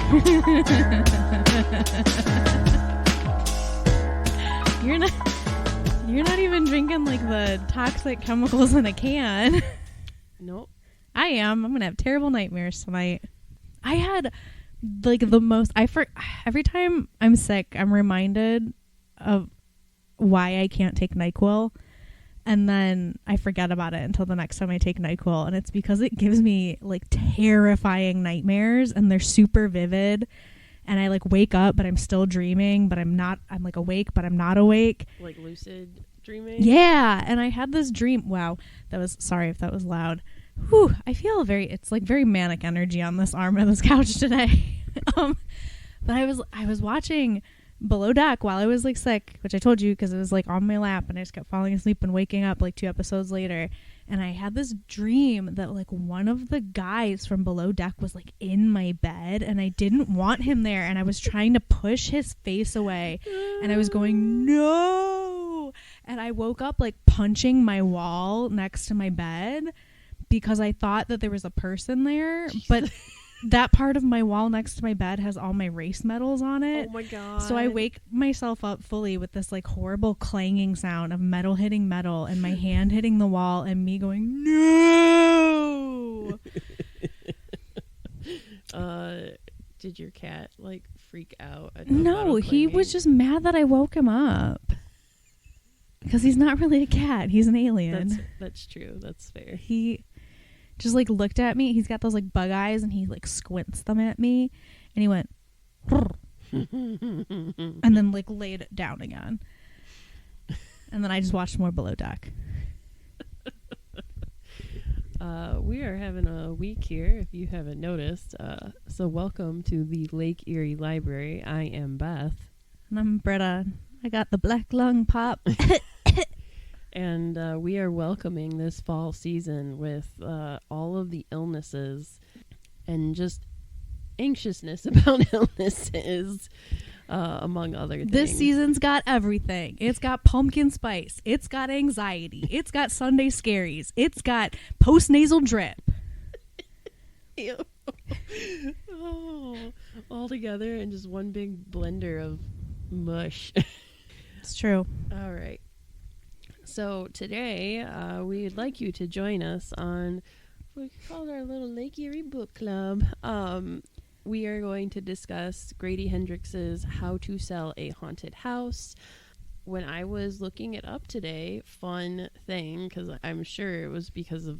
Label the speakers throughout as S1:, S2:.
S1: You're not even drinking like the toxic chemicals in a can.
S2: Nope.
S1: I am. I'm gonna have terrible nightmares tonight. I had like the most. Every time I'm sick, I'm reminded of why I can't take NyQuil, and then I forget about it until the next time I take NyQuil, and it's because it gives me like terrifying nightmares, and they're super vivid, and I like wake up, but I'm still dreaming, but I'm not. I'm like awake, but I'm not awake.
S2: Like lucid dreaming.
S1: Yeah, and I had this dream. Wow, sorry if that was loud. Whew, I feel it's like very manic energy on this arm of this couch today. But I was watching Below Deck while I was like sick, which I told you because it was like on my lap, and I just kept falling asleep and waking up like 2 episodes later. And I had this dream that like one of the guys from Below Deck was like in my bed, and I didn't want him there, and I was trying to push his face away, and I was going, no. And I woke up like punching my wall next to my bed because I thought that there was a person there. Jesus. But that part of my wall next to my bed has all my race medals on it.
S2: Oh my God.
S1: So I wake myself up fully with this like horrible clanging sound of metal hitting metal and my hand hitting the wall and me going, no.
S2: Did your cat like freak out?
S1: No, he was just mad that I woke him up. Because he's not really a cat. He's an alien.
S2: That's true. That's fair.
S1: He just like looked at me. He's got those like bug eyes, and he like squints them at me, and he went and then like laid it down again. And then I just watched more Below Deck.
S2: We are having a week here, if you haven't noticed. So welcome to the Lake Eerie Library. I am Beth.
S1: And I'm Britta. I got the black lung pop.
S2: And we are welcoming this fall season with all of the illnesses and just anxiousness about illnesses, among other things.
S1: This season's got everything. It's got pumpkin spice. It's got anxiety. It's got Sunday scaries. It's got postnasal drip.
S2: Ew. Oh, all together in just one big blender of mush.
S1: It's true.
S2: All right. So today, we'd like you to join us on what we call our little Lake Eerie book club. We are going to discuss Grady Hendrix's How to Sell a Haunted House. When I was looking it up today, fun thing, because I'm sure it was because of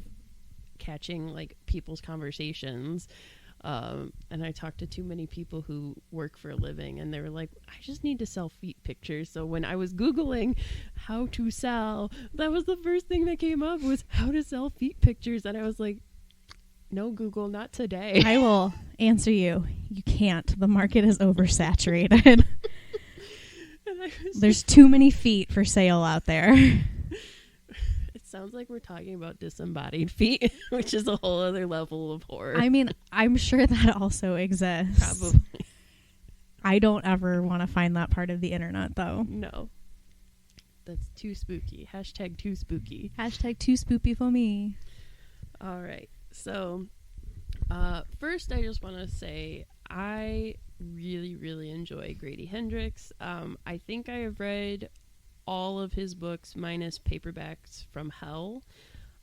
S2: catching like people's conversations. And I talked to too many people who work for a living, and they were like, I just need to sell feet pictures. So when I was Googling how to sell, that was the first thing that came up was how to sell feet pictures. And I was like, no, Google, not today.
S1: I will answer you. You can't. The market is oversaturated. There's too many feet for sale out there.
S2: Sounds like we're talking about disembodied feet, which is a whole other level of horror.
S1: I mean, I'm sure that also exists.
S2: Probably.
S1: I don't ever want to find that part of the internet, though.
S2: No. That's too spooky. Hashtag too spooky.
S1: Hashtag too spoopy for me.
S2: All right. So, first, I just want to say I really, really enjoy Grady Hendrix. I think I have read all of his books minus Paperbacks from Hell,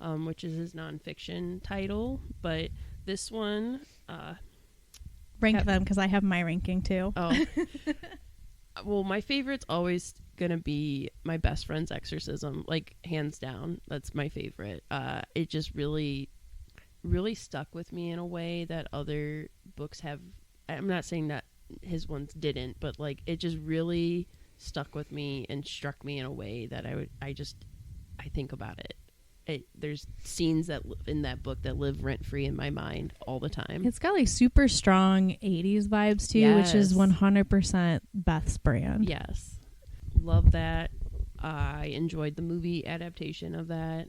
S2: which is his nonfiction title. But this one...
S1: Rank them, because I have my ranking, too.
S2: Oh. Well, my favorite's always going to be My Best Friend's Exorcism. Like, hands down. That's my favorite. It just really, really stuck with me in a way that other books have. I'm not saying that his ones didn't, but, like, it just really stuck with me and struck me in a way that I think about it. There's scenes that in that book that live rent free in my mind all the time.
S1: It's got like super strong 80s vibes too,
S2: yes.
S1: Which is 100% Beth's brand.
S2: Yes. Love that. I enjoyed the movie adaptation of that.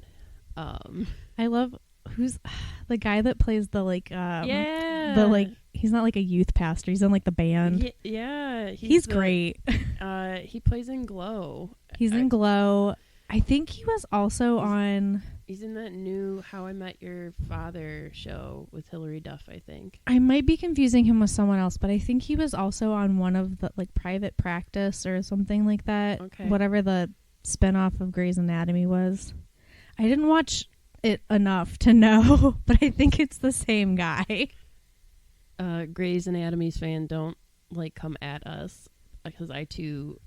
S1: I love who's the guy that plays the like
S2: the
S1: like he's not like a youth pastor, he's in like the band.
S2: Yeah,
S1: he's great.
S2: He plays in Glow.
S1: He's in Glow. I think he was also on
S2: He's in that new How I Met Your Father show with Hilary Duff, I think.
S1: I might be confusing him with someone else, but I think he was also on one of the, like, Private Practice or something like that.
S2: Okay.
S1: Whatever the spinoff of Grey's Anatomy was. I didn't watch it enough to know, but I think it's the same guy.
S2: Grey's Anatomy's fan, don't, like, come at us, because I, too,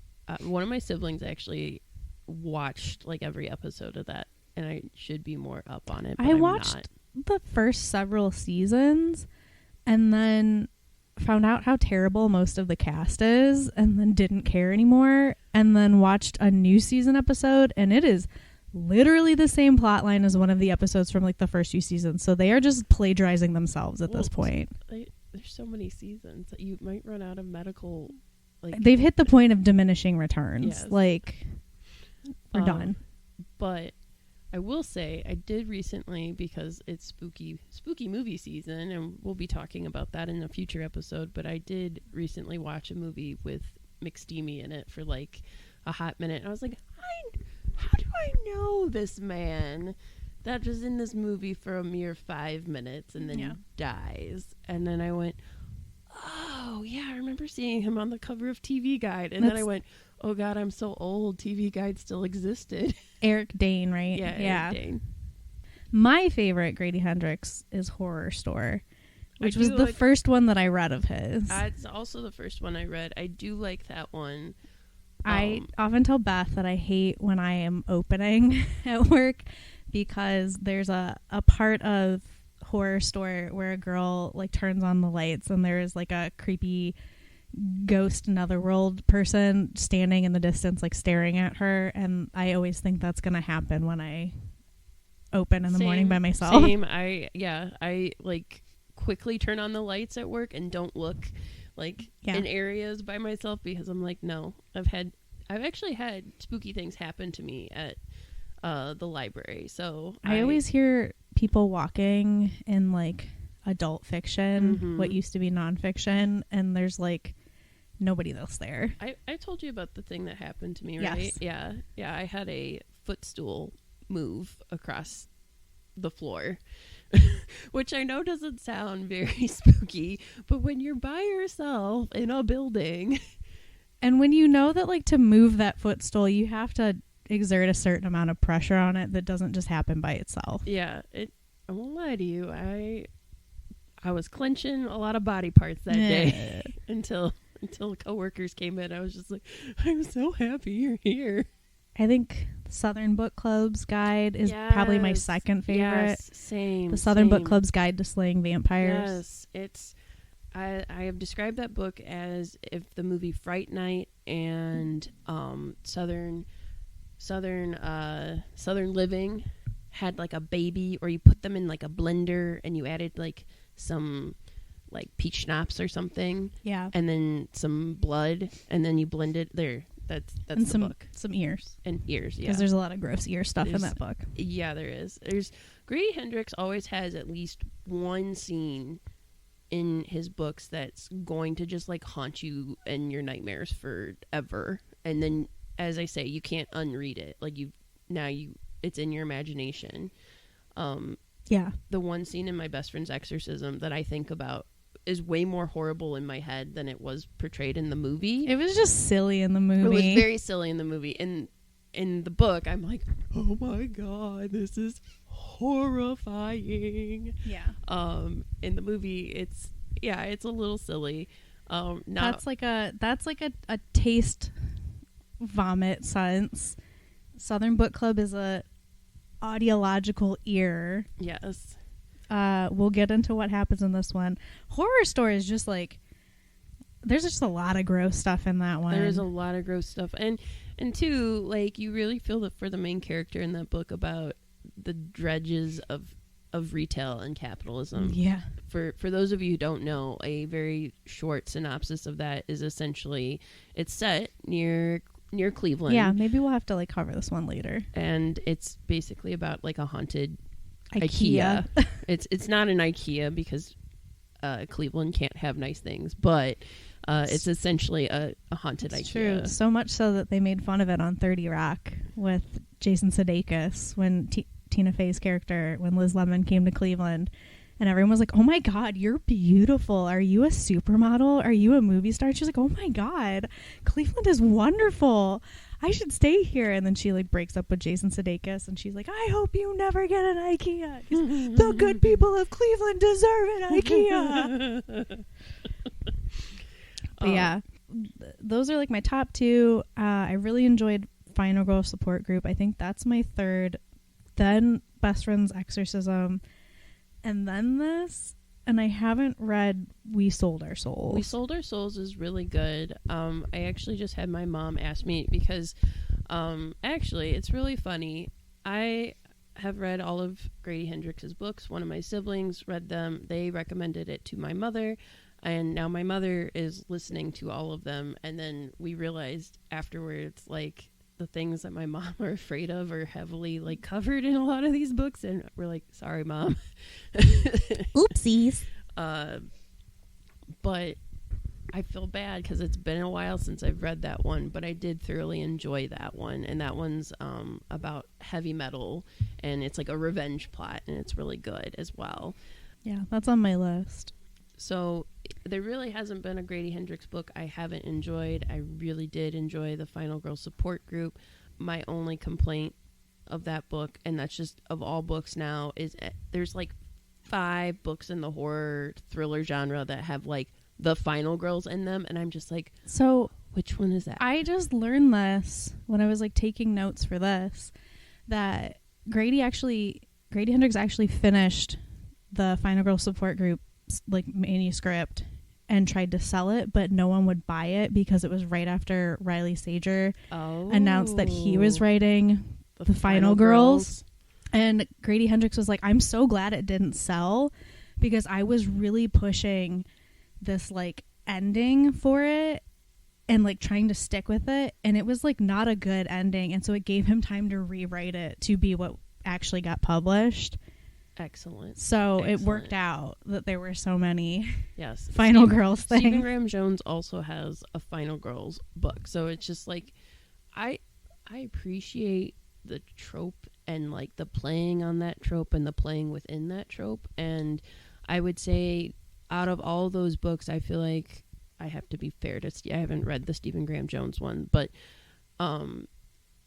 S2: one of my siblings actually watched, like, every episode of that. And I should be more up on it. But
S1: I
S2: I'm
S1: watched
S2: not.
S1: the first several seasons and then found out how terrible most of the cast is and then didn't care anymore, and then watched a new season episode, and it is literally the same plot line as one of the episodes from, like, the first few seasons. So they are just plagiarizing themselves at this point.
S2: There's so many seasons that you might run out of medical. Like,
S1: they've hit the point of diminishing returns.
S2: Yes.
S1: Like, we're done.
S2: But I will say I did recently, because it's spooky movie season, and we'll be talking about that in a future episode, but I did recently watch a movie with McSteamy in it for, like, a hot minute. And I was like, how do I know this man that was in this movie for a mere 5 minutes and then dies? And then I went, oh, yeah, I remember seeing him on the cover of TV Guide. And then I went, oh, God, I'm so old. TV Guide still existed.
S1: Eric Dane, right?
S2: Yeah, Eric Dane.
S1: My favorite Grady Hendrix is Horror Store, which was the
S2: like,
S1: first one that I read of his.
S2: It's also the first one I read. I do like that one.
S1: I often tell Beth that I hate when I am opening at work, because there's a part of Horror Store where a girl, like, turns on the lights and there is, like, a creepy ghost netherworld person standing in the distance, like, staring at her, and I always think that's gonna happen when I open in the morning by myself.
S2: Same. I like quickly turn on the lights at work and don't look, like, in areas by myself, because I'm like, no. I've actually had spooky things happen to me at the library. So
S1: I always hear people walking in, like, adult fiction, what used to be nonfiction, and there's, like, nobody else there.
S2: I told you about the thing that happened to me, right?
S1: Yes.
S2: Yeah. I had a footstool move across the floor, which I know doesn't sound very spooky, but when you're by yourself in a building,
S1: and when you know that, like, to move that footstool, you have to exert a certain amount of pressure on it that doesn't just happen by itself.
S2: Yeah, I won't lie to you. I was clenching a lot of body parts that day until coworkers came in. I was just like, I'm so happy you're here.
S1: I think the Southern Book Club's Guide is probably my second favorite.
S2: Yes, same.
S1: The Southern Book Club's Guide to Slaying Vampires.
S2: Yes, I have described that book as if the movie Fright Night and Southern Living had, like, a baby, or you put them in, like, a blender and you added, like, some, like, peach schnapps or something.
S1: Yeah.
S2: And then some blood, and then you blend it there. That's
S1: and
S2: the book.
S1: Some ears.
S2: And ears, yeah.
S1: Because there's a lot of gross ear stuff in that book.
S2: Yeah, there is. Grady Hendrix always has at least one scene in his books that's going to just, like, haunt you in your nightmares forever. And then, as I say, you can't unread it. Like, it's in your imagination.
S1: Yeah.
S2: The one scene in My Best Friend's Exorcism that I think about is way more horrible in my head than it was portrayed in the movie.
S1: It was just silly in the movie.
S2: It was very silly in the movie. In the book, I'm like, oh my God, this is horrifying.
S1: Yeah.
S2: In the movie, it's a little silly.
S1: That's like a taste vomit sense. Southern Book Club is a audiological ear.
S2: Yes.
S1: We'll get into what happens in this one. Horror Store is just, like, there's just a lot of gross stuff in that one.
S2: There's a lot of gross stuff. And two, like, you really feel for the main character in that book about the dredges of retail and capitalism.
S1: Yeah.
S2: For those of you who don't know, a very short synopsis of that is essentially, it's set near Cleveland.
S1: Yeah, maybe we'll have to, like, cover this one later.
S2: And it's basically about, like, a haunted
S1: IKEA.
S2: It's not an IKEA because Cleveland can't have nice things, but it's essentially a haunted IKEA.
S1: True. So much so that they made fun of it on 30 Rock with Jason Sudeikis when Tina Fey's character when Liz Lemon came to Cleveland, and everyone was like, oh my God, you're beautiful. Are you a supermodel? Are you a movie star? She's like, oh my God, Cleveland is wonderful. I should stay here. And then she like breaks up with Jason Sudeikis, and she's like, I hope you never get an IKEA. The good people of Cleveland deserve an IKEA. But yeah, those are like my top two. I really enjoyed Final Girl Support Group. I think that's my third. Then Best Friends Exorcism. And then this. And I haven't read We Sold Our Souls.
S2: We Sold Our Souls is really good. I actually just had my mom ask me because actually it's really funny. I have read all of Grady Hendrix's books. One of my siblings read them. They recommended it to my mother. And now my mother is listening to all of them. And then we realized afterwards, like, the things that my mom are afraid of are heavily like covered in a lot of these books, and we're like, sorry, Mom.
S1: Oopsies.
S2: But I feel bad because it's been a while since I've read that one, but I did thoroughly enjoy that one. And that one's about heavy metal, and it's like a revenge plot, and it's really good as well.
S1: Yeah, that's on my list.
S2: So there really hasn't been a Grady Hendrix book I haven't enjoyed. I really did enjoy the Final Girl Support Group. My only complaint of that book, and that's just of all books now, is there's like 5 books in the horror thriller genre that have like the final girls in them, and I'm just like,
S1: so
S2: which one is that?
S1: I just learned this when I was like taking notes for this, that Grady Hendrix actually finished the Final Girl Support Group like manuscript and tried to sell it, but no one would buy it because it was right after Riley Sager announced that he was writing the Final Girls. And Grady Hendrix was like, I'm so glad it didn't sell, because I was really pushing this like ending for it and like trying to stick with it, and it was like not a good ending, and so it gave him time to rewrite it to be what actually got published.
S2: Excellent.
S1: So it worked out that there were so many
S2: Final
S1: Girls things.
S2: Stephen Graham Jones also has a Final Girls book. So it's just like, I appreciate the trope and like the playing on that trope and the playing within that trope. And I would say out of all those books, I feel like I have to be fair to I haven't read the Stephen Graham Jones one, but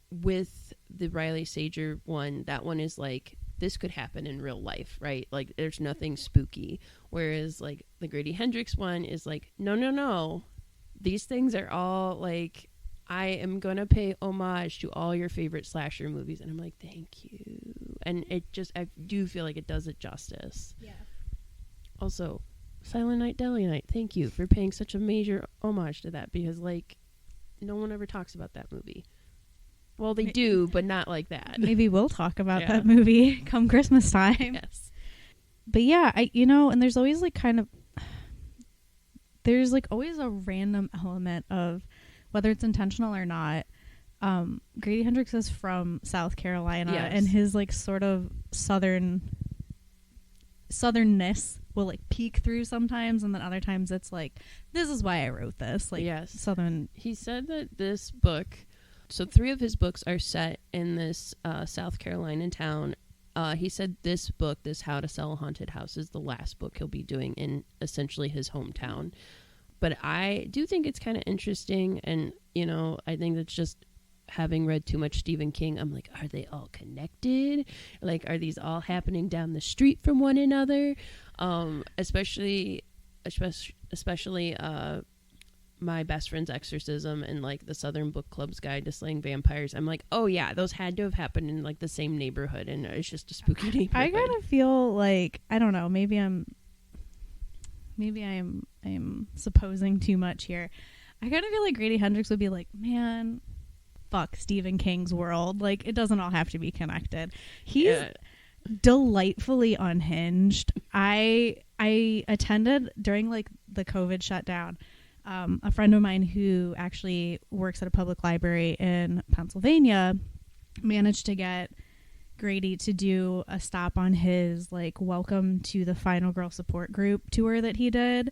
S2: with the Riley Sager one, that one is like, this could happen in real life, right? Like, there's nothing spooky. Whereas, like, the Grady Hendrix one is like, no. These things are all, like, I am going to pay homage to all your favorite slasher movies. And I'm like, thank you. And it just, I do feel like it does it justice.
S1: Yeah.
S2: Also, Silent Night, Deadly Night, thank you for paying such a major homage to that. Because, like, no one ever talks about that movie. Well, they do, but not like that.
S1: Maybe we'll talk about that movie come Christmas time.
S2: Yes.
S1: But yeah, and there's always like there's like always a random element of, whether it's intentional or not. Grady Hendrix is from South Carolina, and his like sort of southernness will like peek through sometimes, and then other times it's like, this is why I wrote this. Like, southern.
S2: He said that this book. So 3 of his books are set in this South Carolina town. He said this book, this How to Sell a Haunted House, is the last book he'll be doing in essentially his hometown. But I do think it's kind of interesting. And, I think that's just having read too much Stephen King. I'm like, are they all connected? Like, are these all happening down the street from one another? Especially My Best Friend's Exorcism and like the Southern Book Club's Guide to Slaying Vampires. I'm like, oh yeah, those had to have happened in like the same neighborhood, and it's just a spooky neighborhood.
S1: I kind of feel like, I don't know, maybe I'm supposing too much here. I kind of feel like Grady Hendrix would be like, man, fuck Stephen King's world. Like, it doesn't all have to be connected. He's delightfully unhinged. I attended during like the COVID shutdown. A friend of mine who actually works at a public library in Pennsylvania managed to get Grady to do a stop on his like Welcome to the Final Girl Support Group tour that he did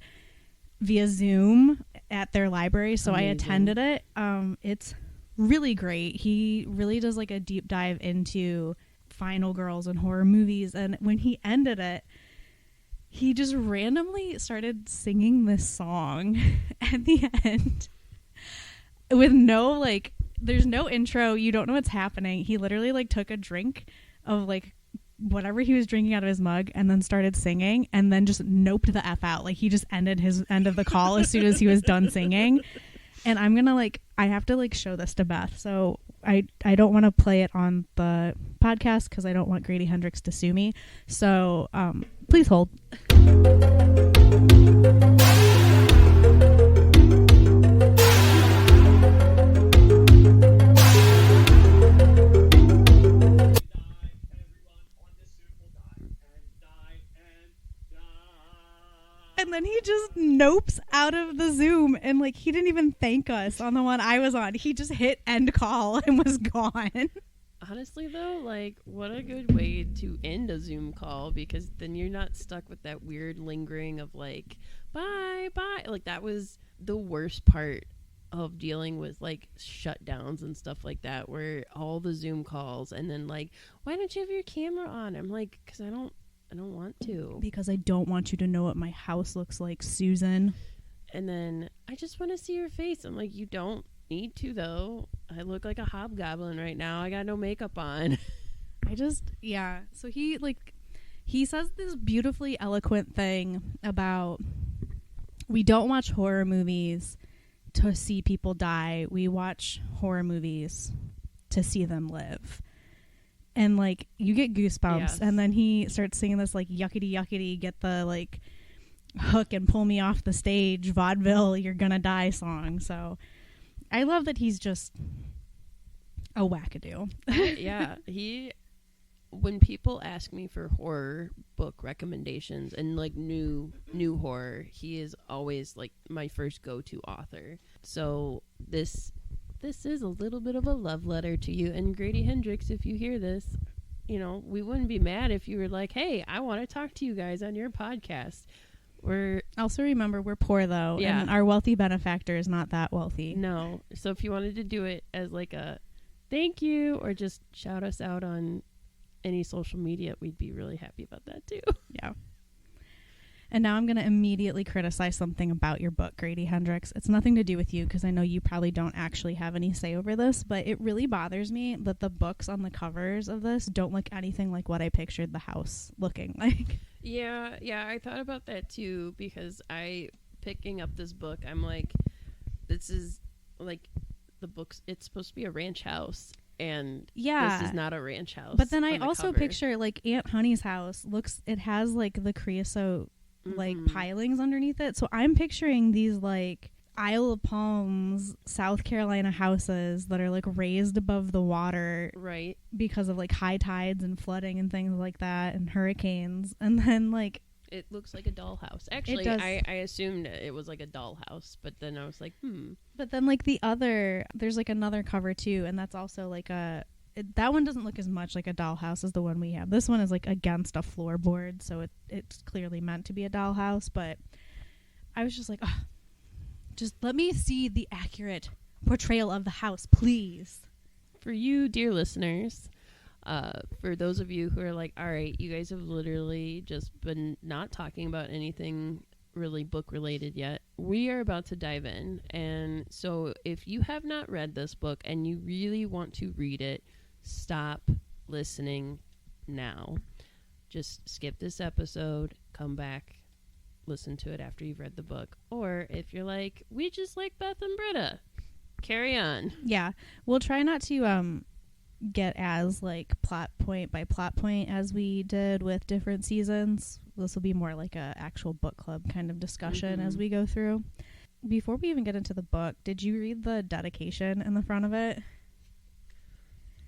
S1: via Zoom at their library. So amazing. I attended it. It's really great. He really does like a deep dive into final girls in horror movies. And when he ended it, he just randomly started singing this song at the end with no, like, there's no intro. You don't know what's happening. He literally, like, took a drink of, like, whatever he was drinking out of his mug and then started singing and then just noped the F out. Like, he just ended his end of the call as soon as he was done singing. And I'm gonna, like, I have to, like, show this to Beth. So I don't want to play it on the podcast because I don't want Grady Hendrix to sue me. So please hold. And then he just nopes out of the Zoom, and, like, he didn't even thank us on the one I was on. He just hit end call and was gone.
S2: Honestly, though, like, what a good way to end a Zoom call, because then you're not stuck with that weird lingering of, like, bye. Like, that was the worst part of dealing with, like, shutdowns and stuff like that, where all the Zoom calls and then, like, why don't you have your camera on? I'm like, because I don't want to.
S1: Because I don't want you to know what my house looks like, Susan.
S2: And then, I just want to see your face. I'm like, you don't need to, though. I look like a hobgoblin right now. I got no makeup on. So he says this beautifully eloquent thing about, we don't watch horror movies to see people die. We watch horror movies to see them live. And, like, you get goosebumps. Yes.
S1: And then he starts singing this, like, yuckity, get the, like, hook and pull me off the stage, vaudeville, you're gonna die song. So I love that he's just a wackadoo.
S2: Yeah. When people ask me for horror book recommendations and, like, new horror, he is always, like, my first go-to author. So this is a little bit of a love letter to you. And Grady Hendrix, if you hear this, you know, we wouldn't be mad if you were like, hey, I want to talk to you guys on your podcast.
S1: Also remember, we're poor, though.
S2: Yeah.
S1: And our wealthy benefactor is not that wealthy.
S2: No. So if you wanted to do it as, like, a thank you, or just shout us out on any social media, we'd be really happy about that, too.
S1: Yeah. And now I'm going to immediately criticize something about your book, Grady Hendrix. It's nothing to do with you, because I know you probably don't actually have any say over this, but it really bothers me that the books on the covers of this don't look anything like what I pictured the house looking like.
S2: Yeah, I thought about that, too, because picking up this book, I'm like, this is, like, the books, it's supposed to be a ranch house. And this is not a ranch house.
S1: But then I also picture, like, Aunt Honey's house it has, like, the creosote, like, pilings underneath it. So I'm picturing these, like, Isle of Palms, South Carolina houses that are, like, raised above the water.
S2: Right.
S1: Because of, like, high tides and flooding and things like that and hurricanes. And then, like,
S2: it looks like a dollhouse. Actually, I assumed it was like a dollhouse, but then I was like,
S1: But then, like, there's, like, another cover, too, and that's also, like, that one doesn't look as much like a dollhouse as the one we have. This one is, like, against a floorboard, so it's clearly meant to be a dollhouse, but I was just like, oh, just let me see the accurate portrayal of the house, please.
S2: For you, dear listeners, for those of you who are like, all right, you guys have literally just been not talking about anything really book related yet, we are about to dive in. And so if you have not read this book and you really want to read it, stop listening now. Just skip this episode, come back, listen to it after you've read the book. Or if you're like, we just like Beth and Britta, carry on.
S1: Yeah, we'll try not to get as, like, plot point by plot point as we did with different seasons. This will be more like a actual book club kind of discussion as we go through. Before we even get into the book, did you read the dedication in the front of it?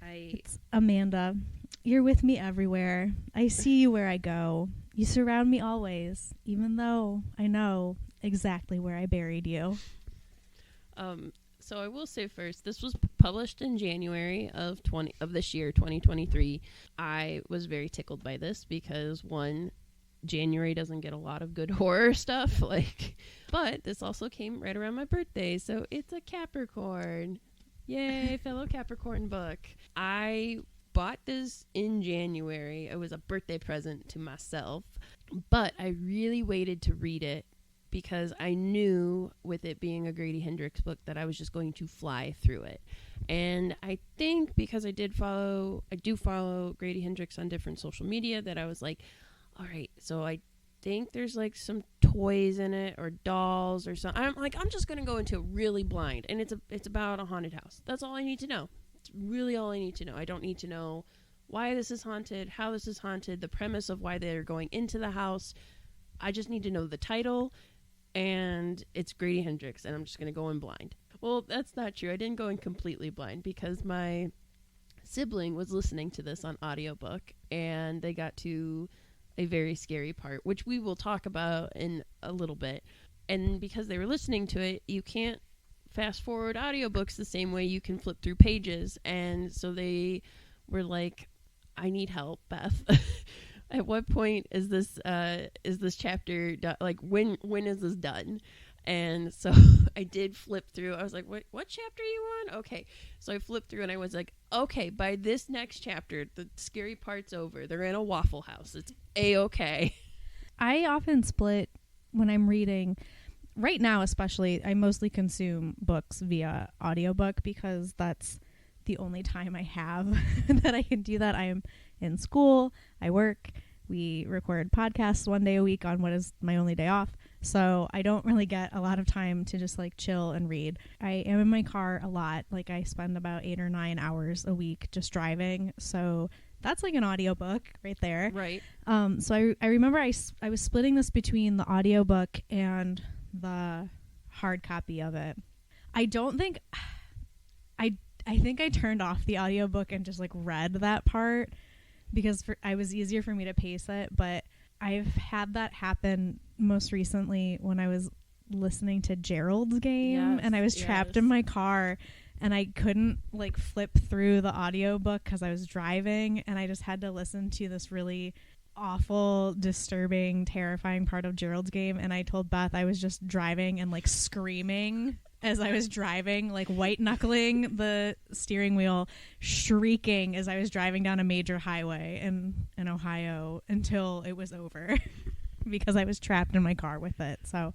S1: It's Amanda, you're with me everywhere. I see you where I go. You surround me always, even though I know exactly where I buried you.
S2: So I will say first, this was published in January of this year, 2023. I was very tickled by this because, one, January doesn't get a lot of good horror stuff, but this also came right around my birthday, so it's a Capricorn. Yay, fellow Capricorn book. I bought this in January. It was a birthday present to myself, but I really waited to read it because I knew with it being a Grady Hendrix book that I was just going to fly through it. And I think because I do follow Grady Hendrix on different social media, that I was like, all right, so I think there's like some toys in it or dolls or something. I'm just going to go into it really blind. And it's about a haunted house. That's all I need to know. It's really all I need to know. I don't need to know why this is haunted, how this is haunted, the premise of why they're going into the house. I just need to know the title, and it's Grady Hendrix, and I'm just going to go in blind. Well, that's not true. I didn't go in completely blind because my sibling was listening to this on audiobook, and they got to a very scary part, which we will talk about in a little bit. And because they were listening to it, you can't fast forward audiobooks the same way you can flip through pages. And so they were like, I need help, Beth. At what point is this chapter done? Like, when is this done? And so I did flip through. I was like, what chapter are you on? Okay. So I flipped through and I was like, okay, by this next chapter, the scary part's over. They're in a Waffle House. It's A-okay.
S1: I often split when I'm reading. Right now, especially, I mostly consume books via audiobook because that's the only time I have that I can do that. I am in school. I work. We record podcasts one day a week on what is my only day off. So I don't really get a lot of time to just like chill and read. I am in my car a lot. Like I spend about 8 or 9 hours a week just driving. So that's like an audiobook right there.
S2: Right.
S1: So I remember I was splitting this between the audiobook and the hard copy of it. I don't think I think I turned off the audiobook and just like read that part because I was easier for me to pace it, but I've had that happen most recently when I was listening to Gerald's Game. Yes, and I was trapped in my car and I couldn't like flip through the audiobook because I was driving, and I just had to listen to this really awful, disturbing, terrifying part of Gerald's Game. And I told Beth I was just driving and like screaming as I was driving, like white knuckling the steering wheel, shrieking as I was driving down a major highway in Ohio until it was over because I was trapped in my car with it. So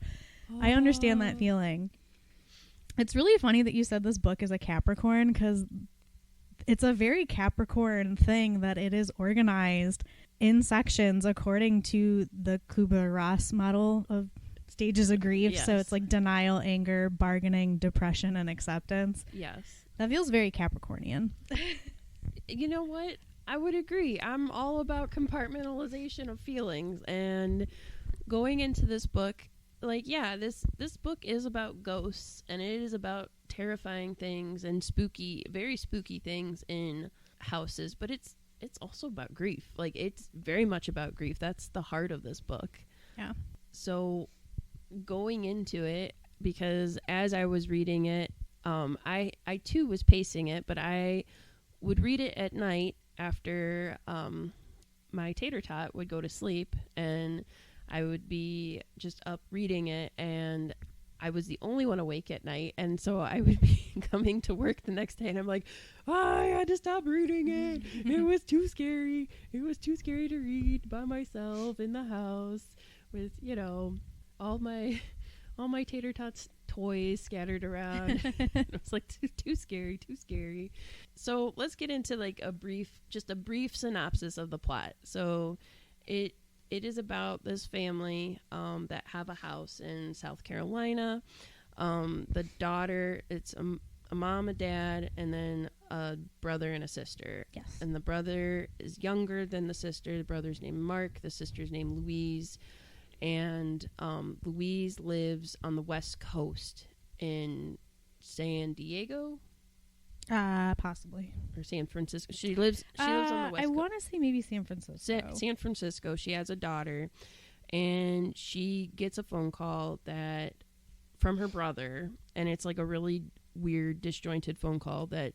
S1: I understand that feeling. It's really funny that you said this book is a Capricorn, because it's a very Capricorn thing that it is organized in sections according to the Kubler-Ross model of stages of grief. Yes. So it's like denial, anger, bargaining, depression, and acceptance.
S2: Yes.
S1: That feels very Capricornian.
S2: You know what? I would agree. I'm all about compartmentalization of feelings, and going into this book, like, yeah, this book is about ghosts, and it is about terrifying things and very spooky things in houses, but it's also about grief. Like, it's very much about grief. That's the heart of this book.
S1: Yeah.
S2: So going into it, because as I was reading it, I too was pacing it, but I would read it at night after my tater tot would go to sleep, and I would be just up reading it, and I was the only one awake at night, and so I would be coming to work the next day, and I'm like, I had to stop reading it. It was too scary. It was too scary to read by myself in the house with, all my tater tots toys scattered around. It was like too scary. So let's get into like a brief synopsis of the plot. So it is about this family that have a house in South Carolina. The daughter, it's a mom, a dad, and then a brother and a sister.
S1: Yes. And
S2: the brother is younger than the sister. The brother's named Mark. The sister's named Louise. And Louise lives on the West Coast in San Diego.
S1: Possibly.
S2: Or San Francisco. She lives on the West Coast.
S1: I want to say maybe San Francisco.
S2: San Francisco. She has a daughter, and she gets a phone call from her brother, and it's like a really weird, disjointed phone call that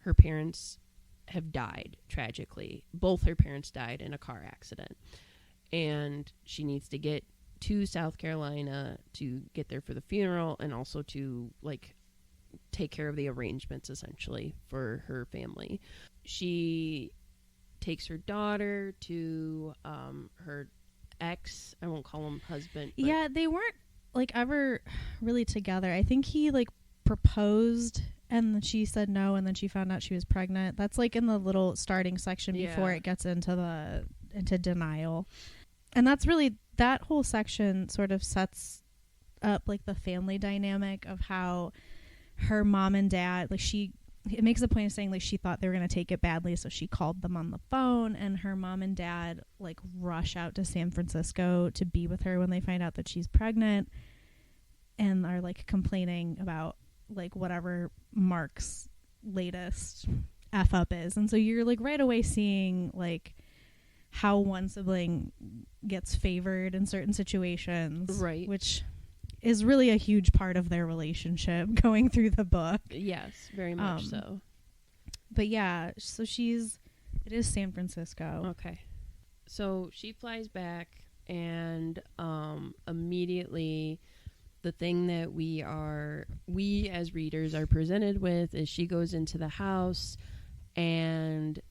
S2: her parents have died tragically. Both her parents died in a car accident, and she needs to get to South Carolina to get there for the funeral, and also to like take care of the arrangements essentially for her family. She takes her daughter to her ex. I won't call him husband. But
S1: yeah, they weren't like ever really together. I think he like proposed and then she said no, and then she found out she was pregnant. That's like in the little starting section before it gets into denial. And that's really, that whole section sort of sets up like the family dynamic of how her mom and dad, like it makes a point of saying like she thought they were going to take it badly, so she called them on the phone, and her mom and dad like rush out to San Francisco to be with her when they find out that she's pregnant, and are like complaining about like whatever Mark's latest F up is. And so you're like right away seeing like how one sibling gets favored in certain situations,
S2: right,
S1: which is really a huge part of their relationship going through the book.
S2: Yes, very much so.
S1: But yeah, so it is San Francisco.
S2: Okay. So she flies back, and immediately the thing that we as readers are presented with is she goes into the house, and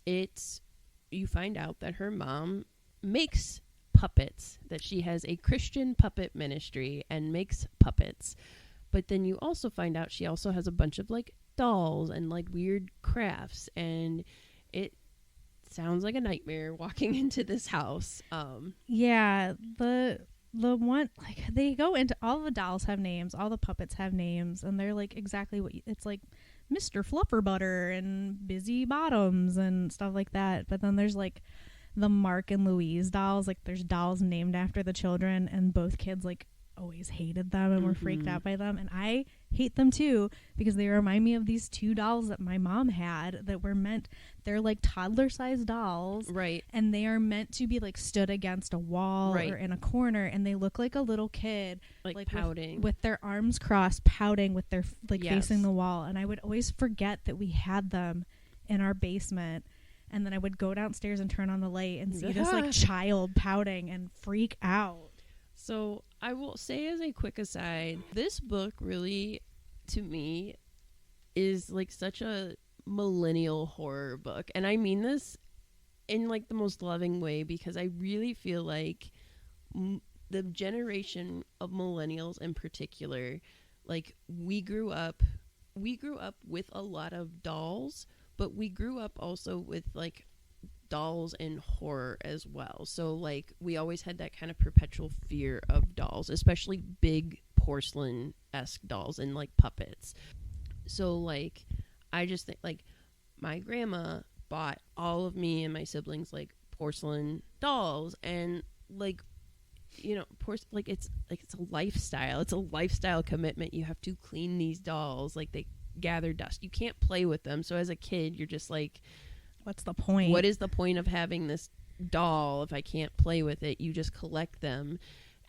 S2: you find out that her mom makes puppets, that she has a Christian puppet ministry and makes puppets. But then you also find out she also has a bunch of like dolls and like weird crafts, and it sounds like a nightmare walking into this house.
S1: Yeah, the one, like, they go into, all the dolls have names, all the puppets have names, and they're like exactly what it's like Mr. Flufferbutter and Busy Bottoms and stuff like that. But then there's like the Mark and Louise dolls, like there's dolls named after the children, and both kids like always hated them and were freaked out by them, and I hate them too because they remind me of these two dolls that my mom had that were they're like toddler sized dolls,
S2: right,
S1: and they are meant to be like stood against a wall or in a corner, and they look like a little kid
S2: like pouting
S1: with their arms crossed, pouting with their like facing the wall. And I would always forget that we had them in our basement, and then I would go downstairs and turn on the light and see this like child pouting and freak out.
S2: So I will say, as a quick aside, this book really, to me, is like such a millennial horror book. And I mean this in like the most loving way, because I really feel like the generation of millennials in particular, like we grew up with a lot of dolls, but we grew up also with like dolls and horror as well. So like we always had that kind of perpetual fear of dolls, especially big porcelain-esque dolls and like puppets. So like I just think like my grandma bought all of me and my siblings like porcelain dolls, and like, you know, it's a lifestyle. It's a lifestyle commitment. You have to clean these dolls, like they gather dust. You can't play with them. So as a kid, you're just like,
S1: what's the point?
S2: What is the point of having this doll if I can't play with it? You just collect them.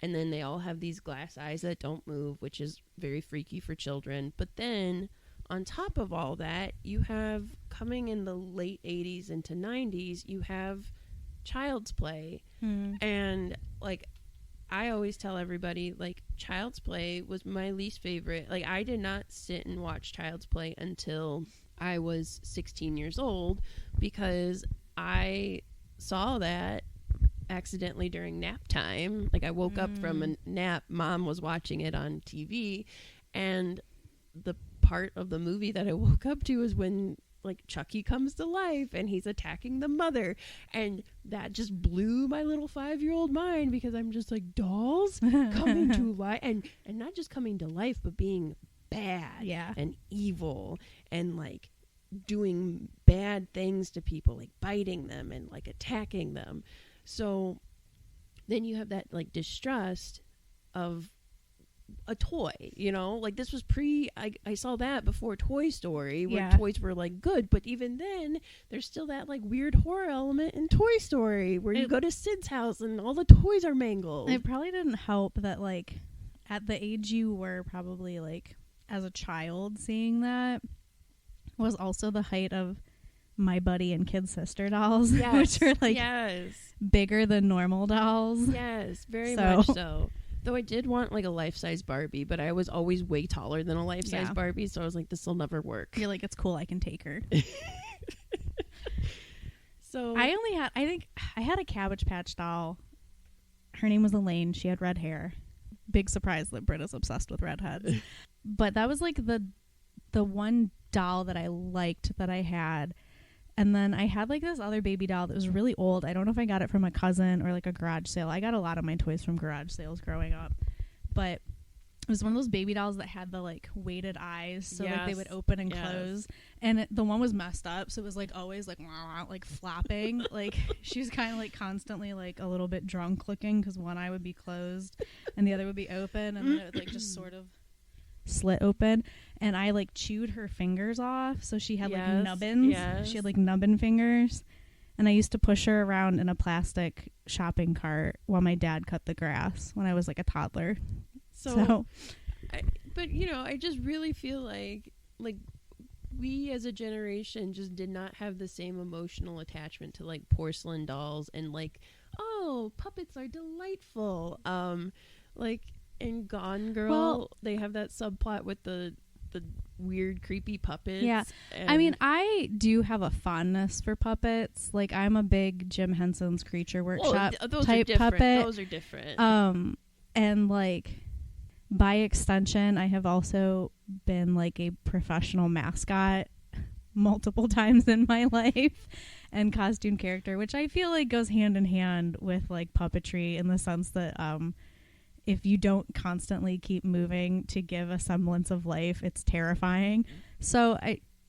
S2: And then they all have these glass eyes that don't move, which is very freaky for children. But then on top of all that, you have, coming in the late 80s into 90s, you have Child's Play. And like I always tell everybody, like, Child's Play was my least favorite. Like, I did not sit and watch Child's Play until I was 16 years old, because I saw that accidentally during nap time. Like, I woke up from a nap, mom was watching it on TV, and the part of the movie that I woke up to is when like Chucky comes to life and he's attacking the mother, and that just blew my little 5-year-old mind, because I'm just like, dolls coming to life, and not just coming to life, but being bad and evil and like doing bad things to people, like biting them and like attacking them. So then you have that like distrust of a toy, you know, like this was I saw that before Toy Story, where toys were like good, but even then there's still that like weird horror element in Toy Story where you go to Sid's house and all the toys are mangled.
S1: It probably didn't help that like at the age you were probably like as a child, seeing that was also the height of My Buddy and Kid Sister dolls, which are like bigger than normal dolls.
S2: Yes, very much so. Though I did want like a life-size Barbie, but I was always way taller than a life-size Barbie, so I was like, this will never work.
S1: You're like, it's cool, I can take her.
S2: So
S1: I think I had a Cabbage Patch doll. Her name was Elaine. She had red hair. Big surprise that Britta's obsessed with redheads. But that was like the one doll that I liked that I had. And then I had like this other baby doll that was really old. I don't know if I got it from a cousin or like a garage sale. I got a lot of my toys from garage sales growing up. But it was one of those baby dolls that had the like weighted eyes, so like they would open and close. And the one was messed up, so it was like always like flopping. Like she was kind of like constantly like a little bit drunk looking because one eye would be closed and the other would be open, and then it would like just sort of slit open. And I like chewed her fingers off, so she had like nubbins. She had like nubbin fingers. And I used to push her around in a plastic shopping cart while my dad cut the grass when I was like a toddler. So
S2: but you know, I just really feel like we as a generation just did not have the same emotional attachment to like porcelain dolls and like, oh, puppets are delightful. Like in Gone Girl, they have that subplot with the weird creepy puppets.
S1: Yeah. I mean, I do have a fondness for puppets. Like I'm a big Jim Henson's Creature Workshop type puppet.
S2: Those are different.
S1: And like by extension, I have also been like a professional mascot multiple times in my life and costume character, which I feel like goes hand in hand with like puppetry in the sense that if you don't constantly keep moving to give a semblance of life, it's terrifying. So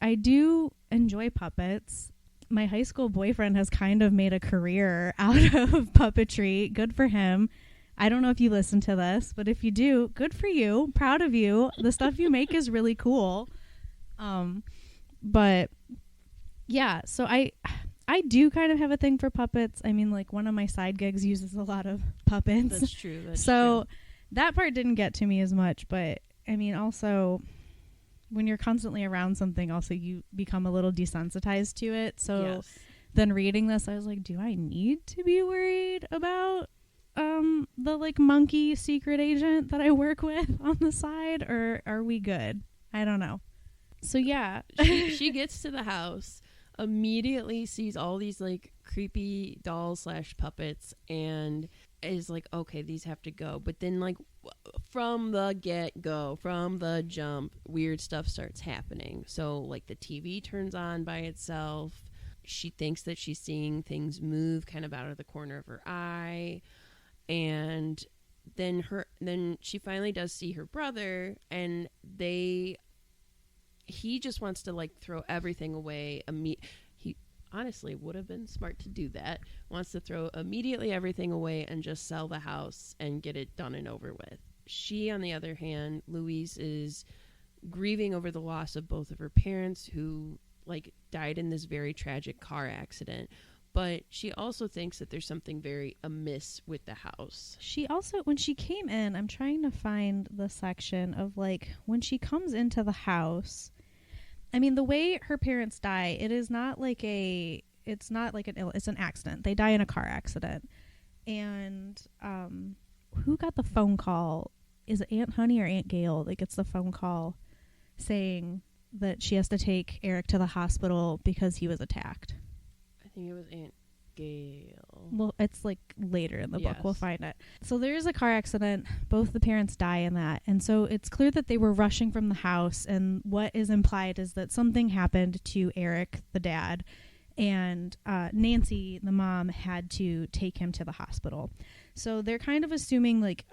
S1: I do enjoy puppets. My high school boyfriend has kind of made a career out of puppetry. Good for him. I don't know if you listen to this, but if you do, good for you. Proud of you. The stuff you make is really cool. But yeah, so I do kind of have a thing for puppets. I mean, like one of my side gigs uses a lot of puppets.
S2: That's true.
S1: So that part didn't get to me as much, but I mean, also when you're constantly around something, also you become a little desensitized to it. So then reading this, I was like, do I need to be worried about the like monkey secret agent that I work with on the side, or are we good? I don't know. So yeah,
S2: she gets to the house, immediately sees all these like creepy dolls / puppets and is like, okay, these have to go. But then like from the get-go, from the jump, weird stuff starts happening. So like the TV turns on by itself. She thinks that she's seeing things move kind of out of the corner of her eye. And then she finally does see her brother, and he just wants to like throw everything away. He honestly would have been smart to do that. Wants to throw immediately everything away and just sell the house and get it done and over with. She, on the other hand, Louise, is grieving over the loss of both of her parents who like died in this very tragic car accident. But she also thinks that there's something very amiss with the house.
S1: She also, when she came in, I'm trying to find the section of like when she comes into the house. I mean, the way her parents die, it's an accident. They die in a car accident. And who got the phone call? Is it Aunt Honey or Aunt Gail that gets the phone call saying that she has to take Eric to the hospital because he was attacked?
S2: I think it was Aunt Gail.
S1: Well, it's like later in the book. We'll find it. So there is a car accident. Both the parents die in that. And so it's clear that they were rushing from the house. And what is implied is that something happened to Eric, the dad. And Nancy, the mom, had to take him to the hospital. So they're kind of assuming like,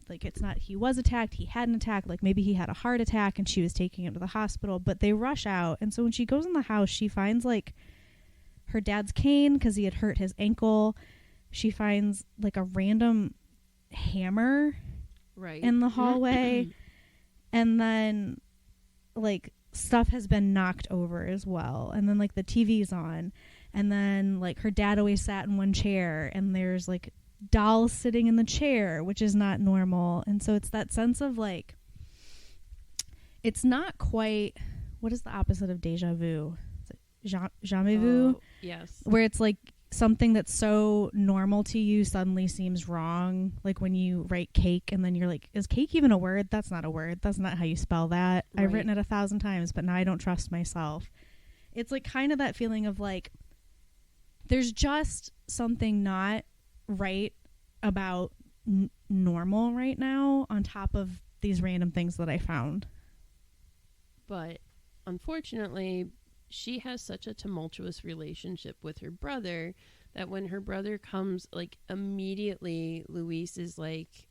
S1: it's not he was attacked, he had an attack, like maybe he had a heart attack and she was taking him to the hospital. But they rush out. And so when she goes in the house, she finds like her dad's cane because he had hurt his ankle. She finds like a random hammer in the hallway. And then like stuff has been knocked over as well. And then like the TV's on. And then like her dad always sat in one chair and there's like dolls sitting in the chair, which is not normal. And so it's that sense of like, it's not quite, what is the opposite of deja vu? Jamais vu?
S2: Yes.
S1: Where it's like something that's so normal to you suddenly seems wrong. Like when you write cake and then you're like, is cake even a word? That's not a word. That's not how you spell that. Right. I've written it 1,000 times, but now I don't trust myself. It's like kind of that feeling of like there's just something not right about normal right now on top of these random things that I found.
S2: But unfortunately, she has such a tumultuous relationship with her brother that when her brother comes, like, immediately Luis is like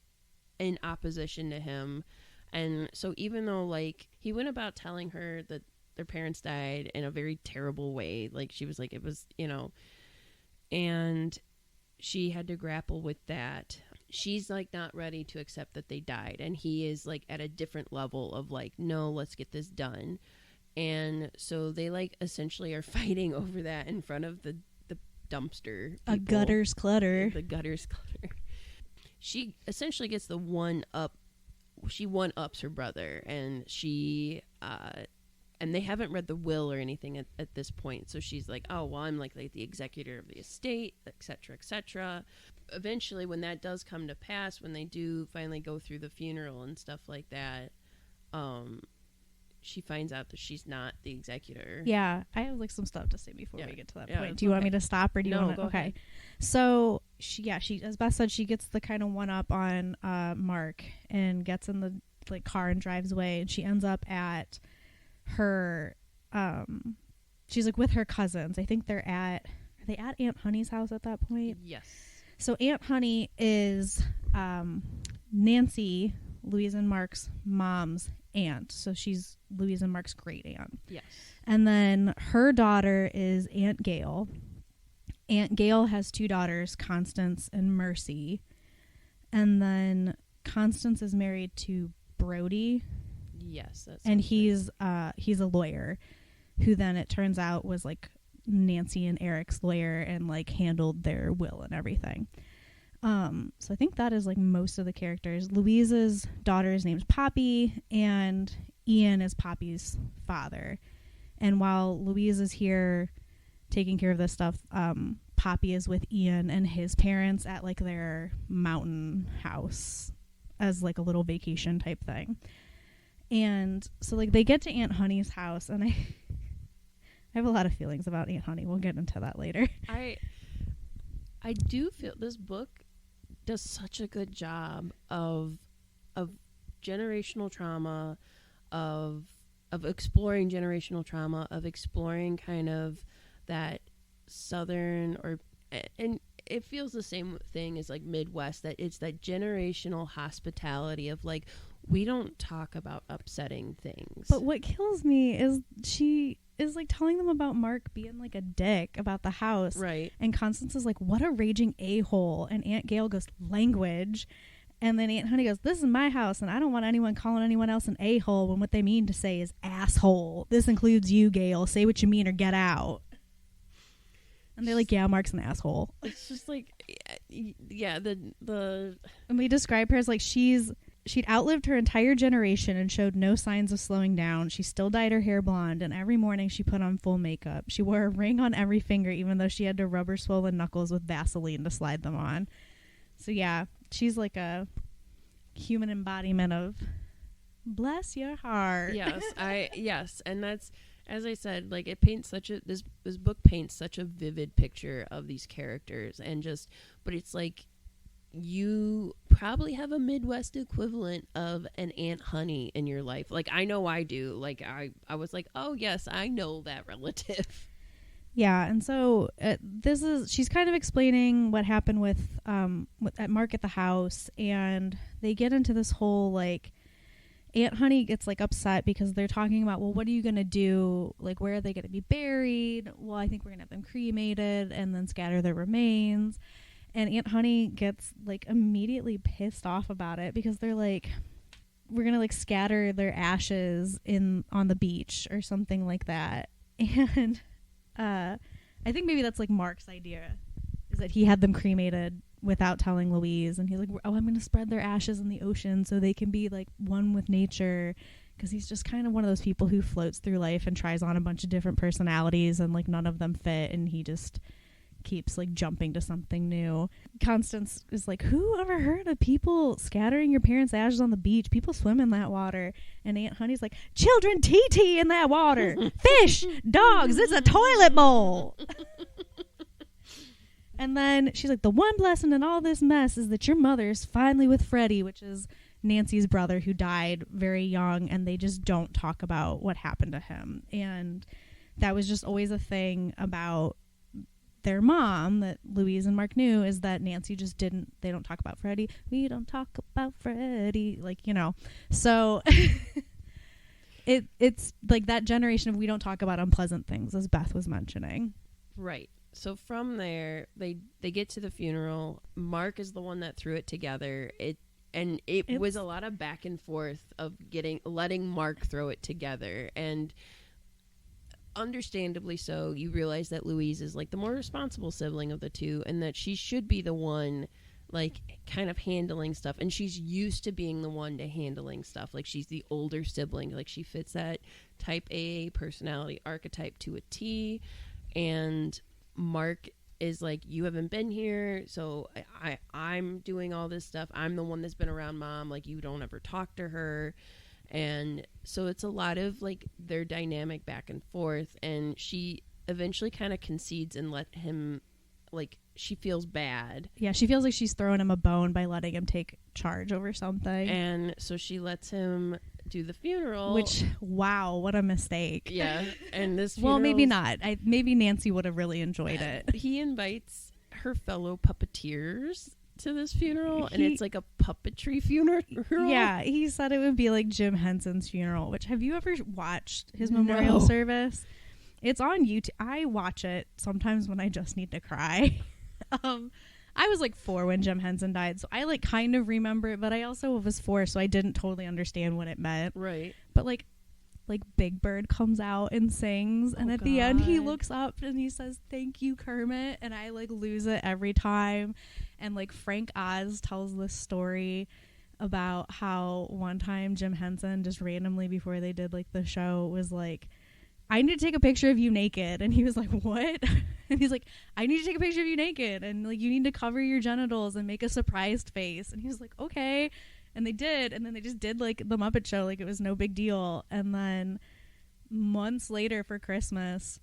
S2: in opposition to him. And so even though, like, he went about telling her that their parents died in a very terrible way, like, she was like, it was, you know, and she had to grapple with that. She's like not ready to accept that they died, and he is like at a different level of like, no, let's get this done. And so they like essentially are fighting over that in front of the dumpster people.
S1: A gutter's clutter.
S2: The gutter's clutter. She essentially gets the one-ups her brother, and she and they haven't read the will or anything at this point, so she's like, oh, well, I'm like the executor of the estate, etc., etc. Eventually, when that does come to pass, when they do finally go through the funeral and stuff like that, she finds out that she's not the executor.
S1: Yeah, I have like some stuff to say before we get to that point. Do you
S2: okay.
S1: want me to stop, or do you want to?
S2: Go
S1: okay.
S2: ahead.
S1: So she, as Beth said, she gets the kind of one up on Mark and gets in the like car and drives away, and she ends up at her. She's like with her cousins. I think are they at Aunt Honey's house at that point?
S2: Yes.
S1: So Aunt Honey is Nancy, Louise and Mark's mom's aunt. So she's Louise and Mark's great aunt.
S2: Yes.
S1: And then her daughter is Aunt Gail. Aunt Gail has two daughters, Constance and Mercy. And then Constance is married to Brody.
S2: Yes.
S1: And he's a lawyer who then it turns out was like Nancy and Eric's lawyer and like handled their will and everything. So I think that is like most of the characters. Louise's daughter's name's Poppy, and Ian is Poppy's father. And while Louise is here taking care of this stuff, Poppy is with Ian and his parents at like their mountain house as like a little vacation type thing. And so like they get to Aunt Honey's house, and I have a lot of feelings about Aunt Honey. We'll get into that later.
S2: I do feel this book does such a good job of generational trauma, of exploring generational trauma, of exploring kind of that southern and it feels the same thing as like Midwest, that it's that generational hospitality of like, we don't talk about upsetting things.
S1: But what kills me is she is like telling them about Mark being like a dick about the house.
S2: Right.
S1: And Constance is like, what a raging a-hole. And Aunt Gail goes, language. And then Aunt Honey goes, this is my house, and I don't want anyone calling anyone else an a-hole when what they mean to say is asshole. This includes you, Gail. Say what you mean or get out. And they're like, yeah, Mark's an asshole.
S2: It's just like, yeah, the
S1: and they describe her as like she'd outlived her entire generation and showed no signs of slowing down. She still dyed her hair blonde, and every morning she put on full makeup. She wore a ring on every finger, even though she had to rub her swollen knuckles with Vaseline to slide them on. So yeah, she's like a human embodiment of bless your heart.
S2: Yes, and that's, as I said, like it paints this book paints such a vivid picture of these characters, and just, but it's like, you probably have a Midwest equivalent of an Aunt Honey in your life. Like, I know I do. Like, I was like, oh yes, I know that relative.
S1: Yeah, and so she's kind of explaining what happened with at Mark at the house, and they get into this whole like, Aunt Honey gets like upset because they're talking about, well, what are you going to do? Like, where are they going to be buried? Well, I think we're going to have them cremated and then scatter their remains. And Aunt Honey gets like immediately pissed off about it because they're like, we're going to like scatter their ashes on the beach or something like that. And I think maybe that's like Mark's idea, is that he had them cremated without telling Louise, and he's like, oh, I'm going to spread their ashes in the ocean so they can be like one with nature, because he's just kind of one of those people who floats through life and tries on a bunch of different personalities and like none of them fit, and he just keeps like jumping to something new. Constance is like, who ever heard of people scattering your parents' ashes on the beach? People swim in that water. And Aunt Honey's like, children TT in that water, fish, dogs, it's a toilet bowl. And then she's like, the one blessing in all this mess is that your mother's finally with Freddie, which is Nancy's brother who died very young, and they just don't talk about what happened to him. And that was just always a thing about their mom that Louise and Mark knew, is that Nancy just they don't talk about Freddie. We don't talk about Freddie. Like, you know. So it's like that generation of we don't talk about unpleasant things, as Beth was mentioning.
S2: Right. So from there, they get to the funeral. Mark is the one that threw it together. It was a lot of back and forth of letting Mark throw it together, and understandably so. You realize that Louise is like the more responsible sibling of the two, and that she should be the one like kind of handling stuff, and she's used to being the one to handling stuff. Like, she's the older sibling. Like, she fits that type A personality archetype to a T. And Mark is like, you haven't been here, so I'm doing all this stuff. I'm the one that's been around Mom. Like, you don't ever talk to her. And so it's a lot of like their dynamic back and forth, and she eventually kind of concedes and let him, like, she feels bad.
S1: Yeah, she feels like she's throwing him a bone by letting him take charge over something.
S2: And so she lets him do the funeral.
S1: Which, wow, what a mistake.
S2: Yeah. And this
S1: well, maybe not. Maybe Nancy would have really enjoyed it.
S2: He invites her fellow puppeteers to this funeral, and it's like a puppetry funeral.
S1: Yeah, he said it would be like Jim Henson's funeral, which, have you ever watched his memorial service? It's on YouTube. I watch it sometimes when I just need to cry. I was like 4 when Jim Henson died, so I like kind of remember it, but I also was 4, so I didn't totally understand what it meant.
S2: Right.
S1: But like Big Bird comes out and sings, and at the end he looks up and he says, "Thank you, Kermit," and I like lose it every time. And like Frank Oz tells this story about how one time Jim Henson just randomly before they did like the show was like, "I need to take a picture of you naked," and he was like, "What?" And he's like, "I need to take a picture of you naked, and like you need to cover your genitals and make a surprised face." And he was like, "Okay." And they did, and then they just did like the Muppet Show like it was no big deal. And then months later for Christmas,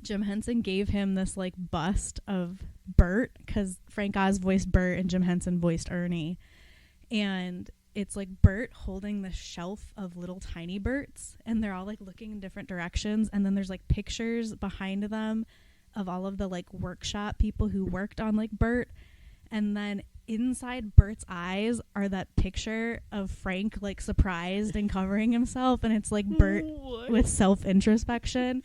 S1: Jim Henson gave him this like bust of Bert, because Frank Oz voiced Bert and Jim Henson voiced Ernie. And it's like Bert holding the shelf of little tiny Berts, and they're all like looking in different directions. And then there's like pictures behind them of all of the like workshop people who worked on like Bert. And then inside Bert's eyes are that picture of Frank like surprised and covering himself, and it's like Bert with self-introspection,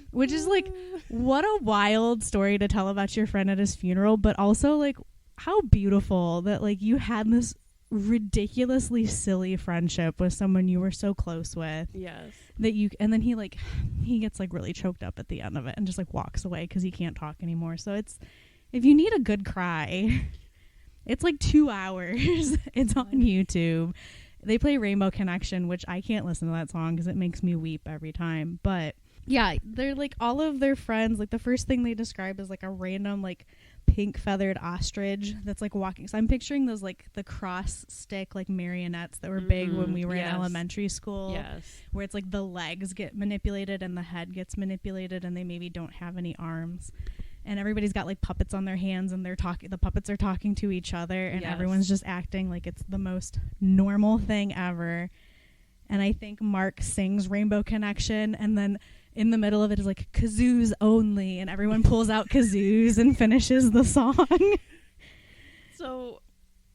S1: which is like, what a wild story to tell about your friend at his funeral, but also like how beautiful that like you had this ridiculously silly friendship with someone you were so close with.
S2: Yes.
S1: That you, and then he gets like really choked up at the end of it and just like walks away because he can't talk anymore. So it's, if you need a good cry, it's like 2 hours. It's on YouTube. They play Rainbow Connection, which I can't listen to that song because it makes me weep every time. But yeah, they're like all of their friends. Like the first thing they describe is like a random like pink feathered ostrich that's like walking. So I'm picturing those like the cross stick like marionettes that were big when we were in elementary school.
S2: Yes.
S1: Where it's like the legs get manipulated and the head gets manipulated and they maybe don't have any arms. And everybody's got like puppets on their hands, and the puppets are talking to each other, and everyone's just acting like it's the most normal thing ever. And I think Mark sings Rainbow Connection, and then in the middle of it is like kazoos only, and everyone pulls out kazoos and finishes the song.
S2: So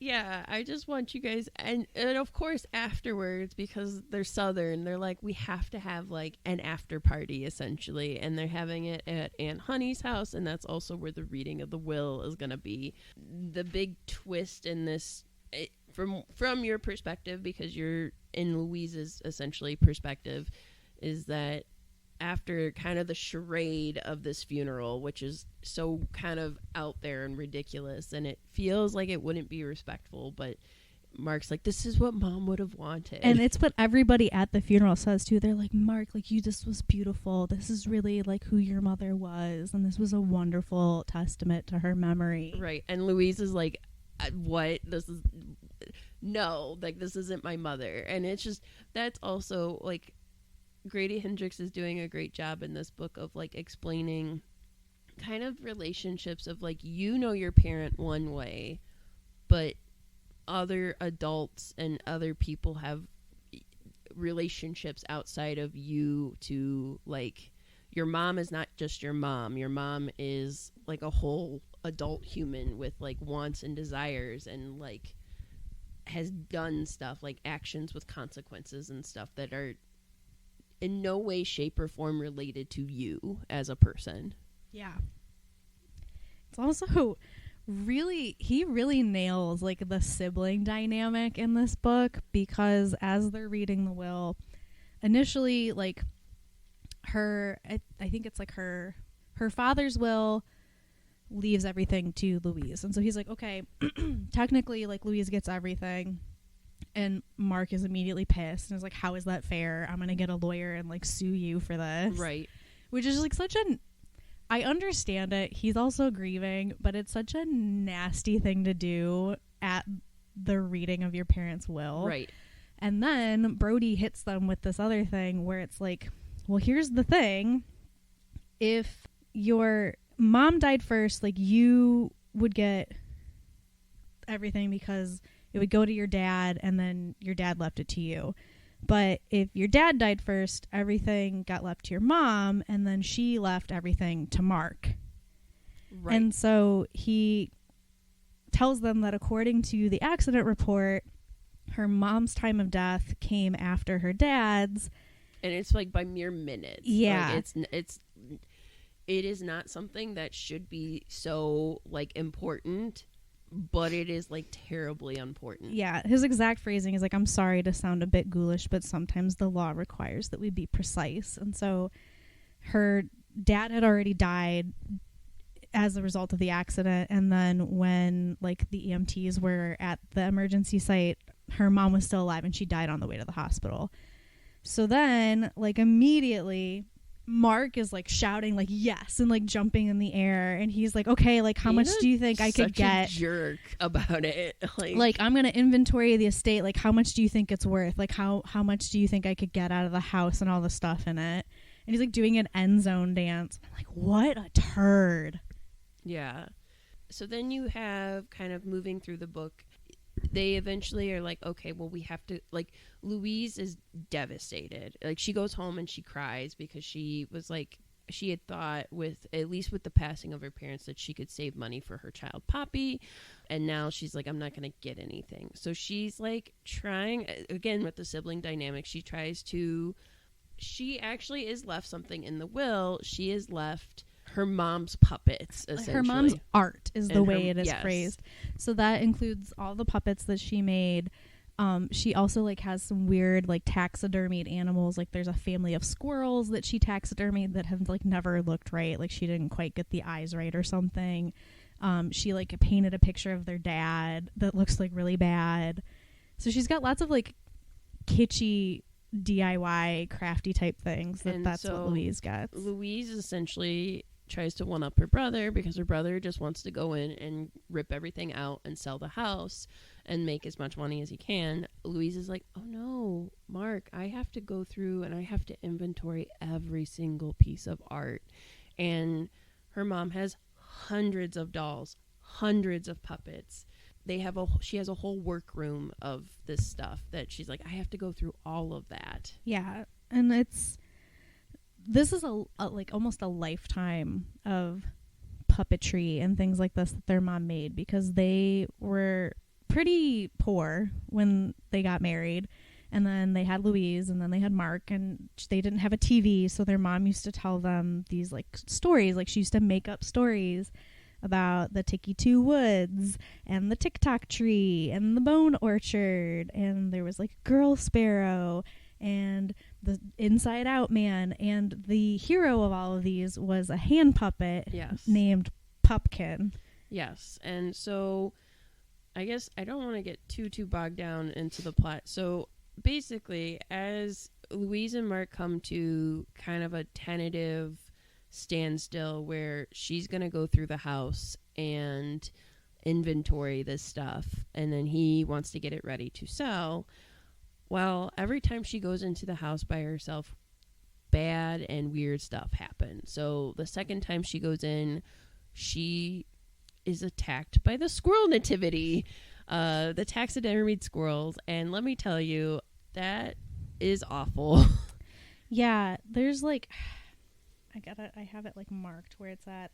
S2: yeah, I just want you guys, and of course afterwards, because they're Southern, they're like, we have to have like an after party essentially, and they're having it at Aunt Honey's house, and that's also where the reading of the will is going to be. The big twist in this, from your perspective, because you're in Louise's essentially perspective, is that after kind of the charade of this funeral, which is so kind of out there and ridiculous, and it feels like it wouldn't be respectful, but Mark's like, this is what Mom would have wanted.
S1: And it's what everybody at the funeral says too. They're like, Mark, like, this was beautiful. This is really like who your mother was, and this was a wonderful testament to her memory.
S2: Right. And Louise is like, what? This is, no, like, this isn't my mother. And it's just, that's also like, Grady Hendrix is doing a great job in this book of like explaining kind of relationships of like, you know, your parent one way, but other adults and other people have relationships outside of you to, like, your mom is not just your mom. Your mom is like a whole adult human with like wants and desires and like has done stuff, like actions with consequences and stuff that are in no way, shape, or form related to you as a person.
S1: Yeah. It's also he really nails like the sibling dynamic in this book, because as they're reading the will, initially, like, I think it's like her father's will leaves everything to Louise. And so he's like, okay, technically, like, Louise gets everything. And Mark is immediately pissed and is like, how is that fair? I'm going to get a lawyer and, like, sue you for this.
S2: Right.
S1: Which is, like, I understand it. He's also grieving, but it's such a nasty thing to do at the reading of your parents' will.
S2: Right.
S1: And then Brody hits them with this other thing where it's like, well, here's the thing. If your mom died first, like, you would get everything because it would go to your dad and then your dad left it to you. But if your dad died first, everything got left to your mom and then she left everything to Mark. Right. And so he tells them that according to the accident report, her mom's time of death came after her dad's.
S2: And it's like by mere minutes.
S1: Yeah.
S2: Like it is not something that should be so, like, important, but it is, like, terribly important.
S1: Yeah. His exact phrasing is like, I'm sorry to sound a bit ghoulish, but sometimes the law requires that we be precise. And so her dad had already died as a result of the accident. And then when, like, the EMTs were at the emergency site, her mom was still alive and she died on the way to the hospital. So then, like, immediately Mark is, like, shouting, like, yes, and, like, jumping in the air. And he's like, okay, like, how much do you think I could get?
S2: Such a jerk about it.
S1: Like, I'm going to inventory the estate. Like, how much do you think it's worth? Like, how much do you think I could get out of the house and all the stuff in it? And he's, like, doing an end zone dance. I'm like, what a turd.
S2: Yeah. So then you have, kind of moving through the book, they eventually are like, okay, well, we have to, like, Louise is devastated. Like, she goes home and she cries because she was like, she had thought at least with the passing of her parents, that she could save money for her child Poppy. And now she's like, I'm not going to get anything. So she's, like, trying, again, with the sibling dynamic, she actually is left something in the will. She is left her mom's puppets, essentially.
S1: Her mom's art is the way it is
S2: yes.
S1: phrased. So that includes all the puppets that she made. She also, like, has some weird, like, taxidermied animals. Like, there's a family of squirrels that she taxidermied that have, like, never looked right. Like, she didn't quite get the eyes right or something. She, like, painted a picture of their dad that looks, like, really bad. So she's got lots of, like, kitschy DIY crafty type things. That's what Louise gets.
S2: Louise essentially tries to one up her brother because her brother just wants to go in and rip everything out and sell the house and make as much money as he can. Louise is like, oh no, Mark, I have to go through and I have to inventory every single piece of art. And her mom has hundreds of dolls, hundreds of puppets. She has a whole workroom of this stuff that she's like, I have to go through all of that.
S1: Yeah. And this is a like almost a lifetime of puppetry and things like this that their mom made, because they were pretty poor when they got married, and then they had Louise, and then they had Mark, and they didn't have a TV, so their mom used to tell them these, like, stories. Like, she used to make up stories about the Ticky Two Woods and the Tick-Tock Tree and the Bone Orchard, and there was, like, Girl Sparrow and the Inside Out Man, and the hero of all of these was a hand puppet named Pupkin.
S2: Yes. And so I guess I don't want to get too bogged down into the plot. So basically, as Louise and Mark come to kind of a tentative standstill where she's going to go through the house and inventory this stuff, and then he wants to get it ready to sell. Well, every time she goes into the house by herself, bad and weird stuff happen. So the second time she goes in, she is attacked by the squirrel nativity, the taxidermied squirrels. And let me tell you, that is awful.
S1: Yeah, there's like, I have it like marked where it's at.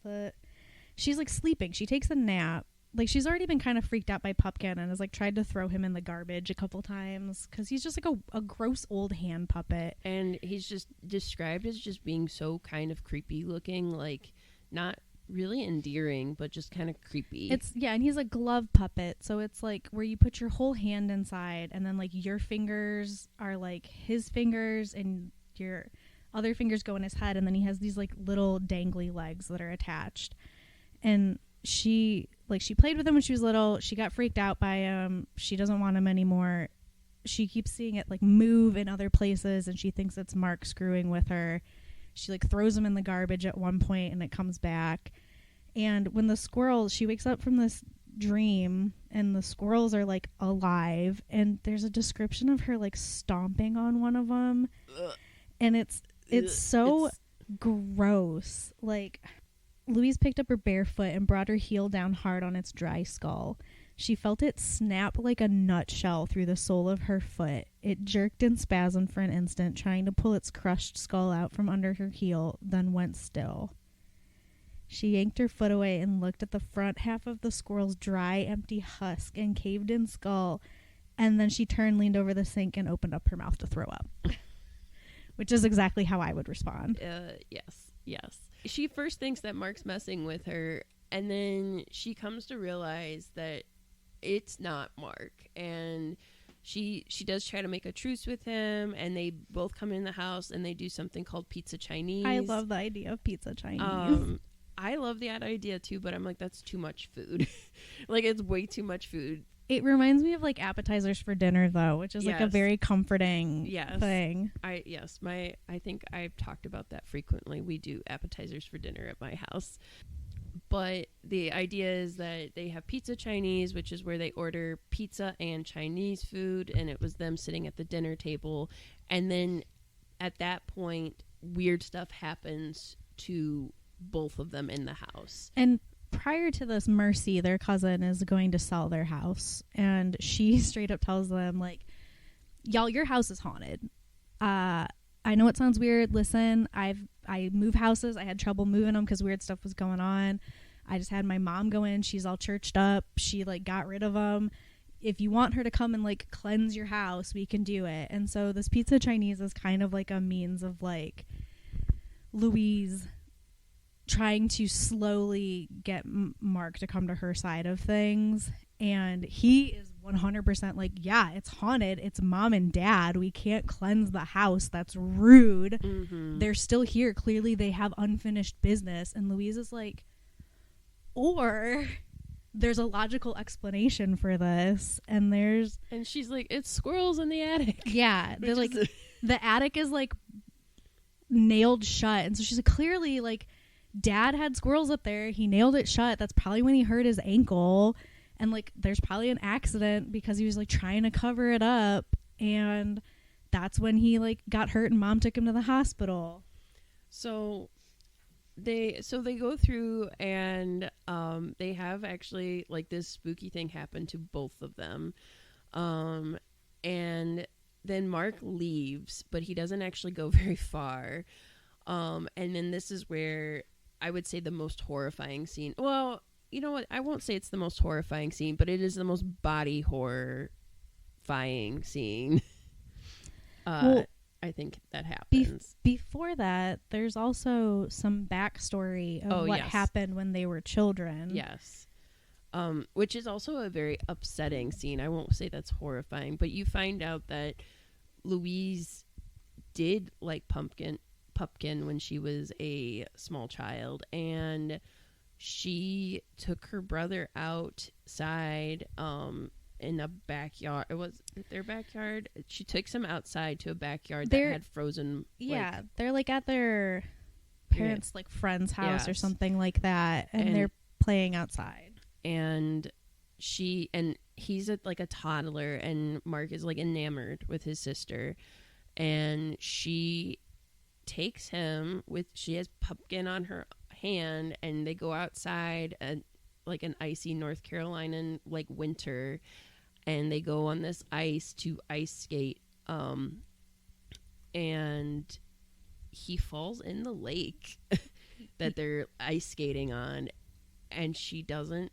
S1: She's like sleeping. She takes a nap. Like, she's already been kind of freaked out by Pumpkin and has like tried to throw him in the garbage a couple times because he's just like a gross old hand puppet.
S2: And he's just described as just being so kind of creepy looking, like not really endearing, but just kind of creepy.
S1: And he's a glove puppet, so it's like where you put your whole hand inside and then like your fingers are like his fingers and your other fingers go in his head, and then he has these like little dangly legs that are attached. And she played with him when she was little. She got freaked out by him. She doesn't want him anymore. She keeps seeing it like move in other places, and she thinks it's Mark screwing with her. She like throws him in the garbage at one point and it comes back. And when she wakes up from this dream and the squirrels are like alive, and there's a description of her like stomping on one of them. And it's so gross. Like, Louise picked up her bare foot and brought her heel down hard on its dry skull. She felt it snap like a nutshell through the sole of her foot. It jerked and spasmed for an instant, trying to pull its crushed skull out from under her heel, then went still. She yanked her foot away and looked at the front half of the squirrel's dry, empty husk and caved-in skull, and then she turned, leaned over the sink, and opened up her mouth to throw up. Which is exactly how I would respond.
S2: Yes. She first thinks that Mark's messing with her, and then she comes to realize that it's not Mark. And she does try to make a truce with him, and they both come in the house and they do something called pizza Chinese.
S1: I love the idea of pizza Chinese.
S2: I love that idea too, but I'm like, that's too much food. Like, it's way too much food.
S1: It reminds me of like appetizers for dinner, though, which is like a very comforting thing.
S2: I think I've talked about that frequently. We do appetizers for dinner at my house. But the idea is that they have pizza Chinese, which is where they order pizza and Chinese food, and it was them sitting at the dinner table. And then at that point, weird stuff happens to both of them in the house.
S1: And prior to this, Mercy, their cousin, is going to sell their house, and she straight up tells them, like, y'all, your house is haunted. I know it sounds weird. Listen, I move houses. I had trouble moving them because weird stuff was going on. I just had my mom go in. She's all churched up. She like got rid of them. If you want her to come and like cleanse your house, we can do it. And so this pizza Chinese is kind of like a means of like Louise trying to slowly get Mark to come to her side of things. And he is 100% like, yeah, it's haunted. It's mom and dad. We can't cleanse the house. That's rude. Mm-hmm. They're still here. Clearly they have unfinished business. And Louise is like, or there's a logical explanation for this. And
S2: she's like, it's squirrels in the attic.
S1: Yeah. They're like, the attic is like nailed shut. And so she's like, clearly like dad had squirrels up there. He nailed it shut. That's probably when he hurt his ankle. And, like, there's probably an accident because he was, like, trying to cover it up. And that's when he, like, got hurt and mom took him to the hospital.
S2: So they go through and they have actually, like, this spooky thing happen to both of them. And then Mark leaves, but he doesn't actually go very far. And then this is where I would say the most horrifying scene. Well, you know what? I won't say it's the most horrifying scene, but it is the most body horrifying scene. I think that happens.
S1: Before that, there's also some backstory of what happened when they were children.
S2: Yes. Which is also a very upsetting scene. I won't say that's horrifying, but you find out that Louise did like Pumpkin when she was a small child, and she took her brother outside in a backyard. It was their backyard. She takes him outside to a backyard that had frozen.
S1: Yeah, they're like at their parents' like friend's house or something like that, and they're playing outside.
S2: And he's like a toddler, and Mark is like enamored with his sister, and she takes him she has Pumpkin on her hand, and they go outside at like an icy North Carolina like winter, and they go on this ice to ice skate, and he falls in the lake that they're ice skating on, and she doesn't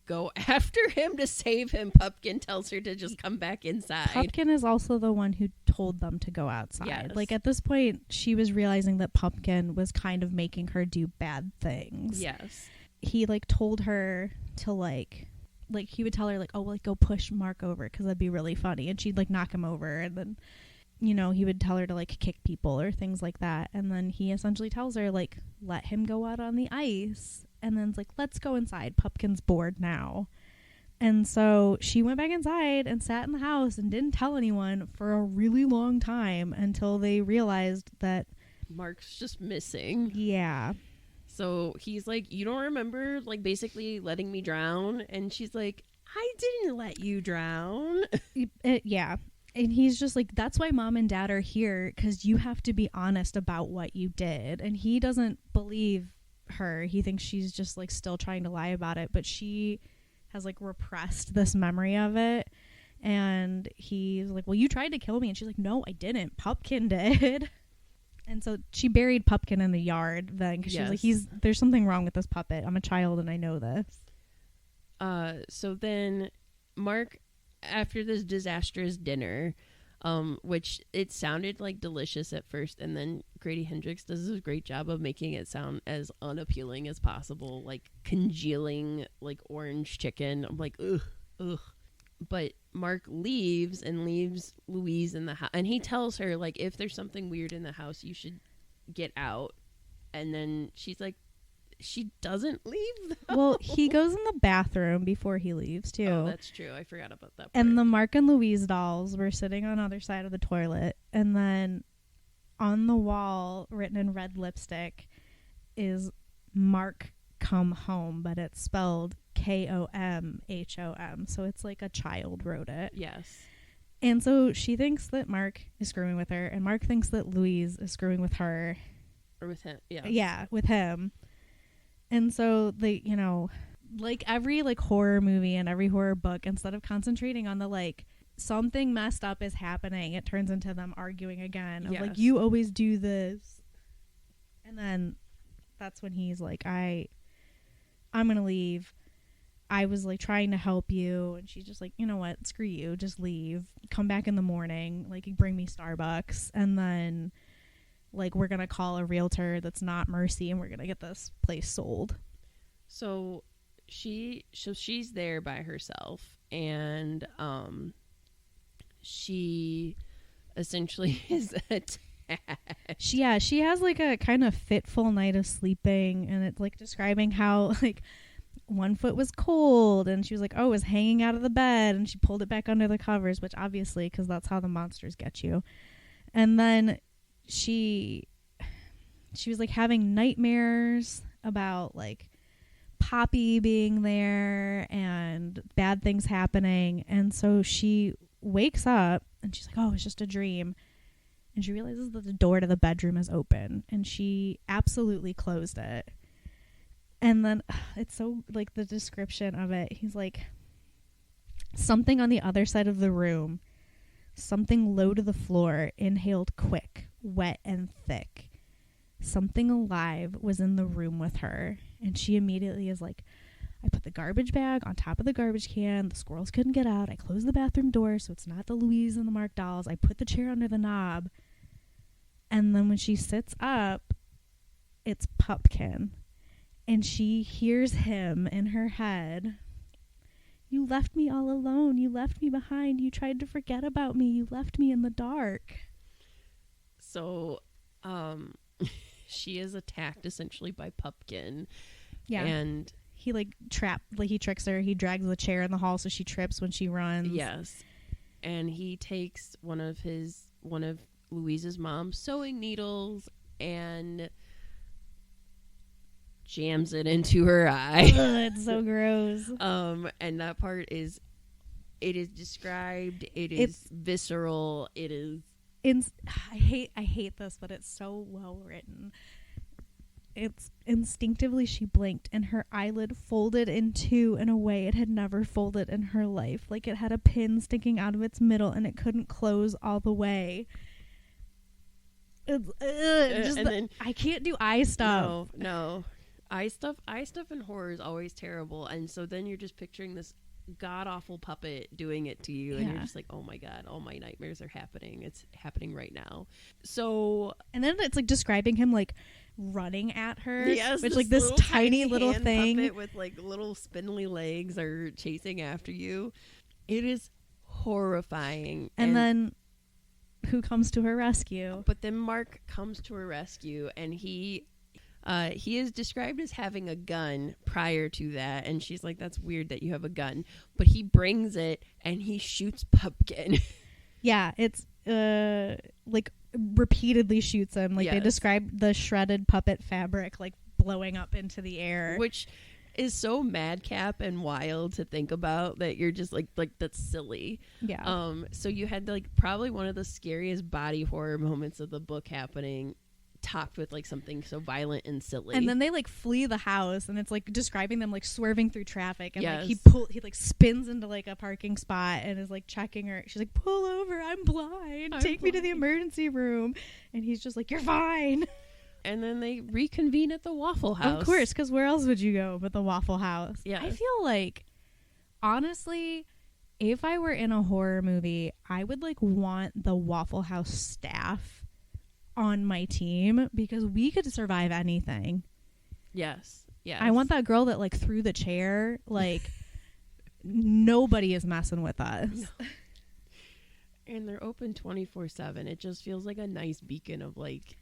S2: go after him to save him. Pumpkin tells her to just come back inside.
S1: Pumpkin is also the one who told them to go outside.
S2: Yes.
S1: Like, at this point, she was realizing that Pumpkin was kind of making her do bad things.
S2: Yes.
S1: He, like, told her to, like, he would tell her, like, oh, like, go push Mark over because that'd be really funny. And she'd, like, knock him over. And then, you know, he would tell her to, like, kick people or things like that. And then he essentially tells her, like, let him go out on the ice. And then it's like, let's go inside. Pumpkin's bored now. And so she went back inside and sat in the house and didn't tell anyone for a really long time until they realized that
S2: Mark's just missing.
S1: Yeah.
S2: So he's like, you don't remember, like, basically letting me drown? And she's like, I didn't let you drown.
S1: Yeah. And he's just like, that's why Mom and Dad are here, because you have to be honest about what you did. And he doesn't believe her. He thinks she's just, like, still trying to lie about it, but she has, like, repressed this memory of it. And he's like, well, you tried to kill me. And she's like, no, I didn't. Pumpkin did. And so she buried Pumpkin in the yard then, because
S2: Yes.
S1: she was like, there's something wrong with this puppet. I'm a child and I know this.
S2: So then Mark, after this disastrous dinner, which it sounded like delicious at first, and then Grady Hendrix does a great job of making it sound as unappealing as possible, like congealing, like orange chicken. I'm like, ugh. But Mark leaves Louise in the house, and he tells her, like, if there's something weird in the house, you should get out. And then she's like, she doesn't leave, though.
S1: Well, he goes in the bathroom before he leaves, too.
S2: Oh, that's true. I forgot about that part.
S1: And the Mark and Louise dolls were sitting on the other side of the toilet. And then on the wall, written in red lipstick, is Mark come home, but it's spelled Komhom. So it's like a child wrote it.
S2: Yes.
S1: And so she thinks that Mark is screwing with her, and Mark thinks that Louise is screwing with her.
S2: Or with him. Yeah.
S1: Yeah, with him. And so they, you know, like every like horror movie and every horror book, instead of concentrating on the like something messed up is happening, it turns into them arguing again. Of
S2: Yes.
S1: like, you always do this. And then that's when he's like, I'm gonna leave. I was like trying to help you. And she's just like, you know what, screw you, just leave, come back in the morning, like bring me Starbucks, and then like we're gonna call a realtor that's not Mercy, and we're gonna get this place sold.
S2: So she's there by herself, and she essentially is attacked.
S1: She has like a kind of fitful night of sleeping, and it's like describing how like one foot was cold, and she was like, oh, it was hanging out of the bed, and she pulled it back under the covers, which obviously, because that's how the monsters get you. And then she was like having nightmares about like Poppy being there and bad things happening. And so she wakes up and she's like, oh, it's just a dream. And she realizes that the door to the bedroom is open, and she absolutely closed it. And then it's so like the description of it, he's like, something on the other side of the room, something low to the floor, inhaled quick, wet and thick. Something alive was in the room with her. And she immediately is like, I put the garbage bag on top of the garbage can. The squirrels couldn't get out. I closed the bathroom door so it's not the Louise and the Mark dolls. I put the chair under the knob. And then when she sits up, it's Pumpkin. And she hears him in her head. You left me all alone. You left me behind. You tried to forget about me. You left me in the dark.
S2: So, she is attacked essentially by Pumpkin.
S1: Yeah.
S2: And
S1: he he tricks her. He drags the chair in the hall so she trips when she runs.
S2: yes. And he takes one of Louise's mom's sewing needles and jams it into her eye.
S1: Ugh, it's so gross.
S2: And that part is described. It's visceral. It is
S1: I hate this, but it's so well written. It's instinctively she blinked and her eyelid folded in two in a way it had never folded in her life, like it had a pin sticking out of its middle and it couldn't close all the way. I can't do eye stuff.
S2: No. Eye stuff in horror is always terrible, and so then you're just picturing this god-awful puppet doing it to you, and you're just like, oh my god, all my nightmares are happening. It's happening right now. So,
S1: and then it's like describing him like running at her, which like this
S2: little
S1: tiny little thing
S2: puppet with like little spindly legs are chasing after you. It is horrifying.
S1: And then who comes to her rescue?
S2: But then Mark comes to her rescue, and he is described as having a gun prior to that, and she's like, that's weird that you have a gun. But he brings it, and he shoots Pumpkin.
S1: Yeah, it's like repeatedly shoots him. Like they described the shredded puppet fabric like blowing up into the air.
S2: Which is so madcap and wild to think about that you're just like that's silly.
S1: Yeah.
S2: So you had like probably one of the scariest body horror moments of the book happening, topped with like something so violent and silly.
S1: And then they like flee the house, and it's like describing them like swerving through traffic, and like he like spins into like a parking spot and is like checking her. She's like, pull over, I'm blind, take me to the emergency room. And he's just like, you're fine.
S2: And then they reconvene at the Waffle House.
S1: Of course, because where else would you go but the Waffle House?
S2: Yeah.
S1: I feel like, honestly, if I were in a horror movie, I would like want the Waffle House staff on my team, because we could survive anything.
S2: Yes.
S1: I want that girl that like threw the chair. Like nobody is messing with us. No.
S2: And they're open 24/7. It just feels like a nice beacon of like.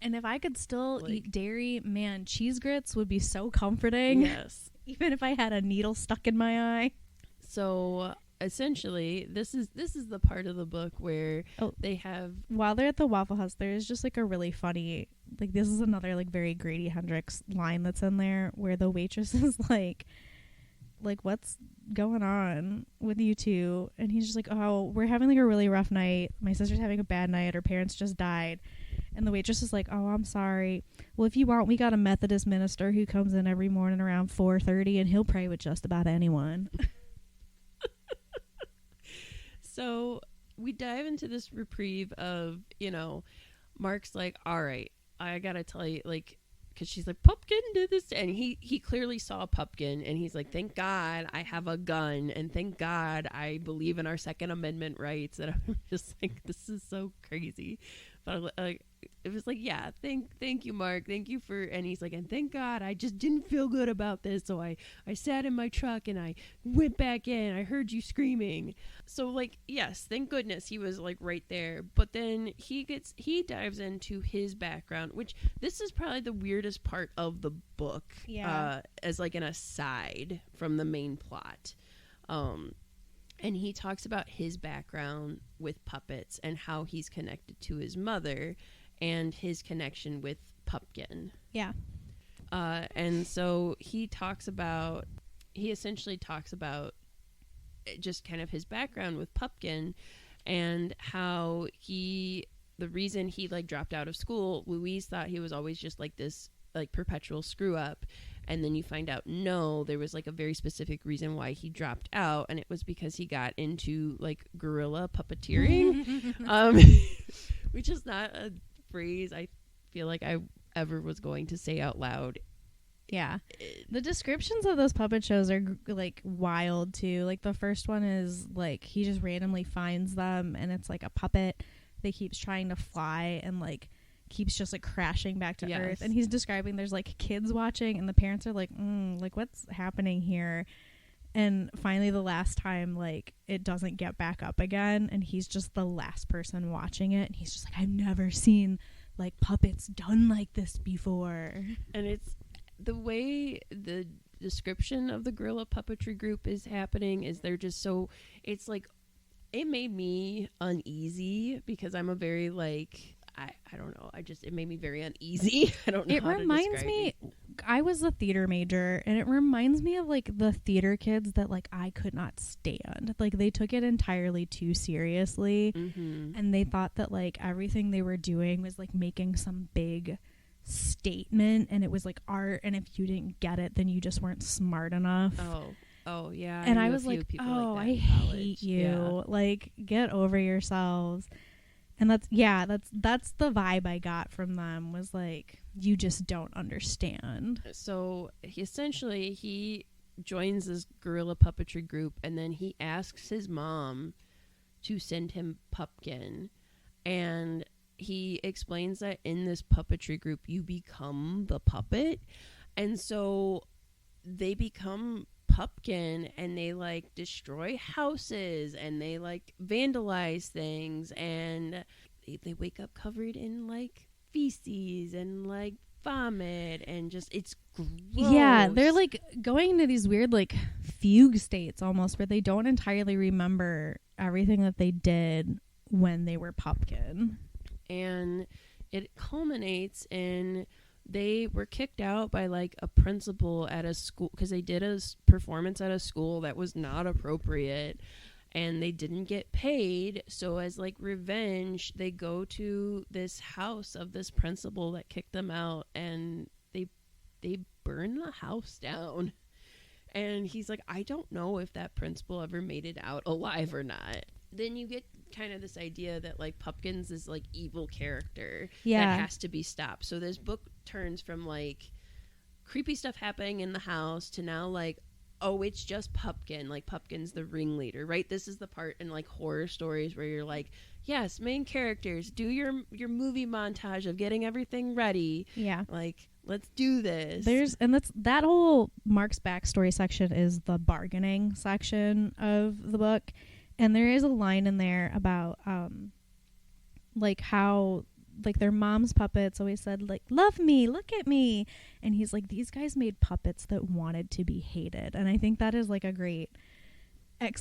S1: And if I could still eat dairy, man, cheese grits would be so comforting.
S2: Yes.
S1: Even if I had a needle stuck in my eye.
S2: So essentially, this is the part of the book where they have,
S1: while they're at the Waffle House, there is just like a really funny, like this is another like very Grady Hendrix line that's in there, where the waitress is like what's going on with you two? And he's just like, oh, we're having like a really rough night. My sister's having a bad night. Her parents just died. And the waitress is like, oh, I'm sorry. Well, if you want, we got a Methodist minister who comes in every morning around 4:30, and he'll pray with just about anyone.
S2: So we dive into this reprieve of, Mark's like, all right, I gotta tell you, like, because she's like, Pumpkin did this, and he clearly saw Pumpkin, and he's like, thank God I have a gun, and thank God I believe in our Second Amendment rights. And I'm just like, this is so crazy. But it was like, yeah, thank you, Mark, thank you for, and he's like, and thank God I just didn't feel good about this, so I sat in my truck and I went back in. I heard you screaming. So like, yes, thank goodness he was like right there. But then he dives into his background, which this is probably the weirdest part of the book, as like an aside from the main plot. And he talks about his background with puppets and how he's connected to his mother and his connection with Pumpkin.
S1: Yeah.
S2: And so he essentially talks about just kind of his background with Pumpkin, and how the reason he like dropped out of school, Louise thought he was always just like this like perpetual screw up. And then you find out, no, there was like a very specific reason why he dropped out, and it was because he got into like guerrilla puppeteering, which is not a phrase I feel like I ever was going to say out loud.
S1: Yeah, the descriptions of those puppet shows are like wild too. Like the first one is like he just randomly finds them, and it's like a puppet that keeps trying to fly and like keeps just like crashing back to Earth. And he's describing there's like kids watching, and the parents are like, like what's happening here? And finally the last time like it doesn't get back up again, and he's just the last person watching it, and he's just like, I've never seen like puppets done like this before. And
S2: it's the way the description of the guerrilla puppetry group is happening is they're just so, it's like, it made me uneasy because I'm a very like, I don't know. It made me very uneasy. I don't know.
S1: It reminds me, I was a theater major, and it reminds me of like the theater kids that like I could not stand. Like they took it entirely too seriously, and they thought that like everything they were doing was like making some big statement, and it was like art, and if you didn't get it, then you just weren't smart enough.
S2: Oh yeah.
S1: And I was like, oh, I hate you. Yeah. Like, get over yourselves. And that's the vibe I got from them, was like, you just don't understand.
S2: So he joins this guerrilla puppetry group, and then he asks his mom to send him Pupkin. And he explains that in this puppetry group, you become the puppet. And so they become Pupkin, and they like destroy houses, and they like vandalize things, and they wake up covered in like feces and like vomit, and just it's gross.
S1: Yeah, they're like going into these weird like fugue states almost, where they don't entirely remember everything that they did when they were Pupkin.
S2: And it culminates in they were kicked out by like a principal at a school because they did a performance at a school that was not appropriate, and they didn't get paid. So as like revenge, they go to this house of this principal that kicked them out, and they burn the house down. And he's like, I don't know if that principal ever made it out alive or not. Then you get kind of this idea that like Pupkin's this like evil character that has to be stopped. So this book turns from like creepy stuff happening in the house to now like, oh, it's just Pupkin. Like Pupkin's the ringleader, right? This is the part in like horror stories where you're like, yes, main characters, do your movie montage of getting everything ready.
S1: Yeah.
S2: Like, let's do this.
S1: That whole Mark's backstory section is the bargaining section of the book. And there is a line in there about, like how, like their mom's puppets always said, like, love me, look at me. And he's like, these guys made puppets that wanted to be hated. And I think that is like a great,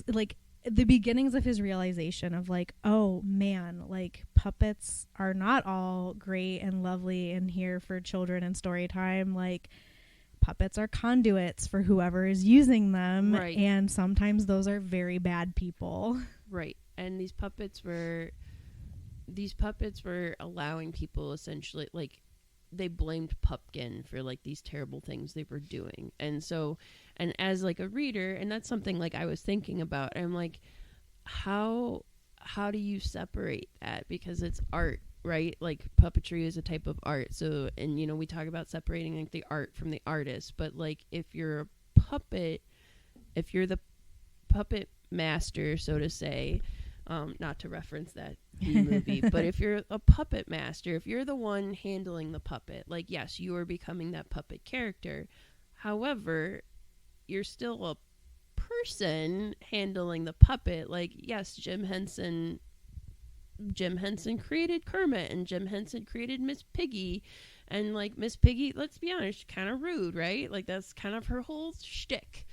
S1: like the beginnings of his realization of like, oh man, like puppets are not all great and lovely and here for children and story time. Like, puppets are conduits for whoever is using them, right. And sometimes those are very bad people.
S2: Right. And these puppets were allowing people essentially, like, they blamed Pupkin for like these terrible things they were doing. And so, and as like a reader, and that's something like I was thinking about, I'm like, how do you separate that? Because it's art, right? Like puppetry is a type of art. So, and you know, we talk about separating like the art from the artist, but like if you're a puppet, if you're the puppet master, so to say, not to reference that movie, but if you're a puppet master, if you're the one handling the puppet, like, yes, you are becoming that puppet character. However, you're still a person handling the puppet. Like, yes, Jim Henson created Kermit, and Jim Henson created Miss Piggy, and like Miss Piggy, let's be honest, kind of rude, right? Like that's kind of her whole shtick.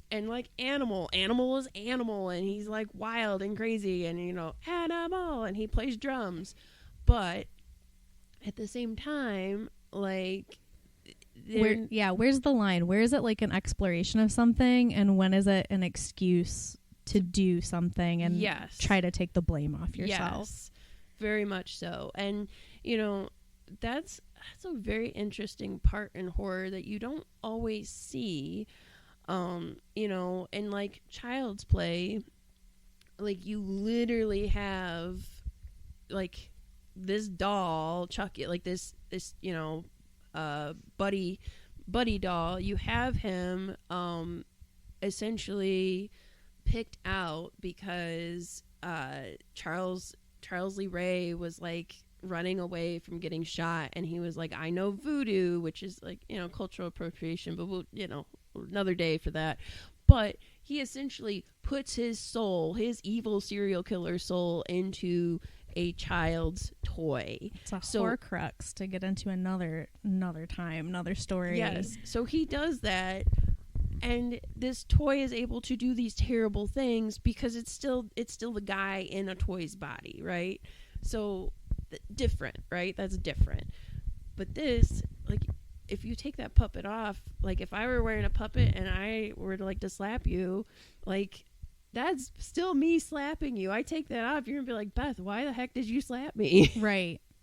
S2: And like Animal is Animal, and he's like wild and crazy, and you know, Animal, and he plays drums. But at the same time, like,
S1: where's the line? Where is it like an exploration of something, and when is it an excuse to do something and try to take the blame off yourself?
S2: Yes, very much so. And you know, that's a very interesting part in horror that you don't always see. You know, in like Child's Play, like you literally have like this doll, Chucky, like this, you know, buddy doll. You have him, essentially picked out because, Charles Lee Ray was like running away from getting shot, and he was like, I know voodoo, which is like, you know, cultural appropriation, but we'll, you know, another day for that. But he essentially puts his soul, his evil serial killer soul, into a child's toy.
S1: It's a Horcrux to get into another time, another story.
S2: Yes. So he does that, and this toy is able to do these terrible things because it's still the guy in a toy's body, right? So different, right? That's different. But this, like, if you take that puppet off, like if I were wearing a puppet and I were to like to slap you, like that's still me slapping you. I take that off, you're gonna be like, Beth, why the heck did you slap me?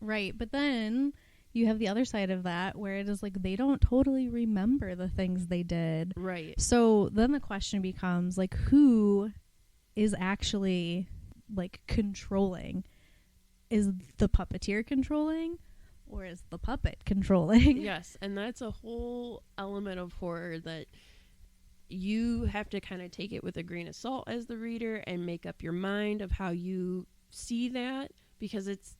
S1: Right. But then you have the other side of that where it is like they don't totally remember the things they did.
S2: Right.
S1: So then the question becomes like, who is actually like controlling? Is the puppeteer controlling? Or is the puppet controlling?
S2: Yes, and that's a whole element of horror that you have to kind of take it with a grain of salt as the reader and make up your mind of how you see that, because it's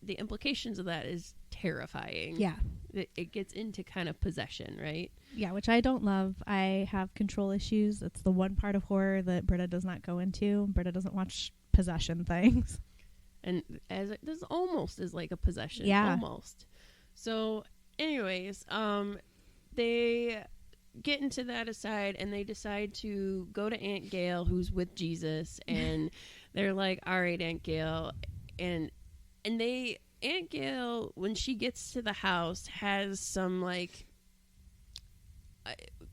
S2: the implications of that is terrifying.
S1: Yeah.
S2: It gets into kind of possession, right?
S1: Yeah, which I don't love. I have control issues. It's the one part of horror that Britta does not go into. Britta doesn't watch possession things.
S2: And this almost is like a possession.
S1: Yeah.
S2: Almost. So, anyways, they get into that aside and they decide to go to Aunt Gail, who's with Jesus, and they're like, all right, Aunt Gail. And Aunt Gail, when she gets to the house, has some like,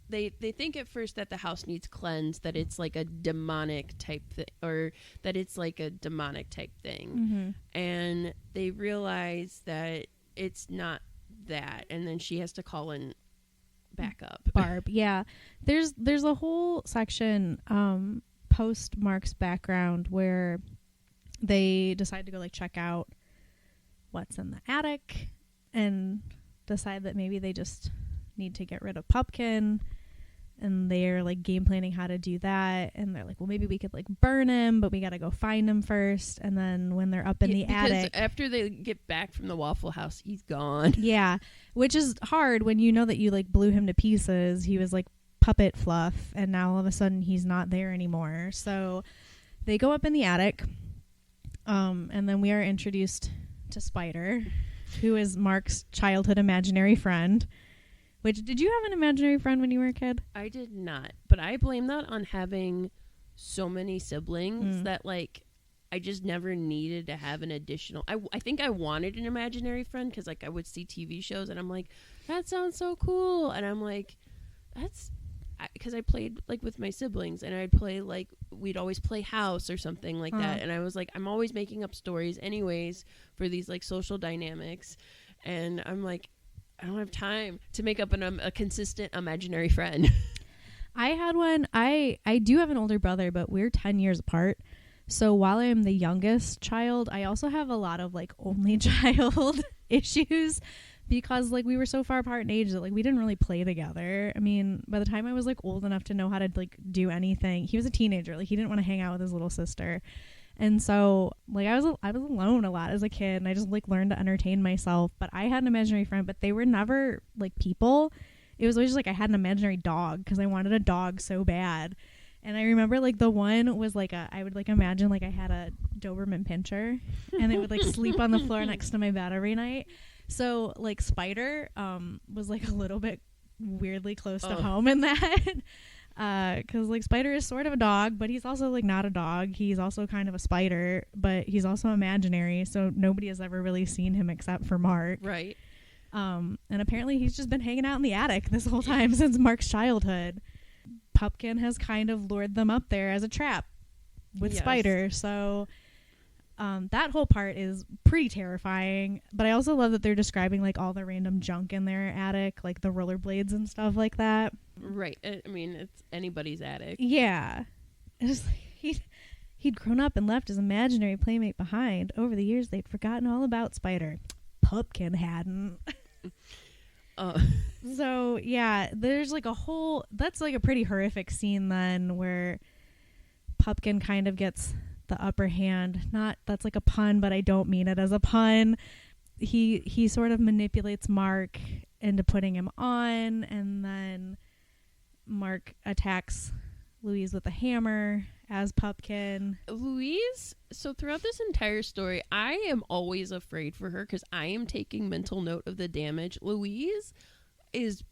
S2: they think at first that the house needs cleansed, that it's like a demonic type thing, or that it's like a demonic type thing.
S1: Mm-hmm.
S2: And they realize that it's not that. And then she has to call in backup.
S1: Barb. Yeah. There's a whole section post Mark's background where they decide to go like check out what's in the attic and decide that maybe they just need to get rid of Pupkin, and they're like game planning how to do that, and they're like, well, maybe we could like burn him, but we gotta go find him first. And then when they're up in the attic,
S2: after they get back from the Waffle House, he's gone.
S1: Yeah, which is hard when you know that you like blew him to pieces. He was like puppet fluff, and now all of a sudden he's not there anymore. So they go up in the attic, and then we are introduced to Spider, who is Mark's childhood imaginary friend. Which, did you have an imaginary friend when you were a kid?
S2: I did not, but I blame that on having so many siblings that, like, I just never needed to have an additional. I think I wanted an imaginary friend because, like, I would see TV shows and I'm like, that sounds so cool. And I'm like, because I played, like, with my siblings, and I'd play, like, we'd always play house or something like that. And I was like, I'm always making up stories anyways for these, like, social dynamics. And I'm like, I don't have time to make up a consistent imaginary friend.
S1: I had one. I do have an older brother, but we're 10 years apart. So while I'm the youngest child, I also have a lot of like only child issues because like we were so far apart in age that like we didn't really play together. I mean, by the time I was like old enough to know how to like do anything, he was a teenager. Like he didn't want to hang out with his little sister. And so, like, I was alone a lot as a kid, and I just, like, learned to entertain myself. But I had an imaginary friend, but they were never, like, people. It was always just, like, I had an imaginary dog because I wanted a dog so bad. And I remember, like, the one was, like, I would, like, imagine, like, I had a Doberman Pinscher, and it would, like, sleep on the floor next to my bed every night. So, like, Spider was, like, a little bit weirdly close to home in that. Because like Spider is sort of a dog, but he's also like not a dog. He's also kind of a spider, but he's also imaginary, so nobody has ever really seen him except for Mark.
S2: Right.
S1: And apparently he's just been hanging out in the attic this whole time since Mark's childhood. Pupkin has kind of lured them up there as a trap with Spider, so that whole part is pretty terrifying. But I also love that they're describing like all the random junk in their attic, like the rollerblades and stuff like that.
S2: Right. I mean, it's anybody's attic.
S1: Yeah. It's like he'd grown up and left his imaginary playmate behind. Over the years, they'd forgotten all about Spider. Pupkin hadn't. So, yeah, there's like that's like a pretty horrific scene then where Pupkin kind of gets the upper hand. That's like a pun, but I don't mean it as a pun. He sort of manipulates Mark into putting him on, and then Mark attacks Louise with a hammer as Pupkin.
S2: Louise, so throughout this entire story, I am always afraid for her because I am taking mental note of the damage. Louise is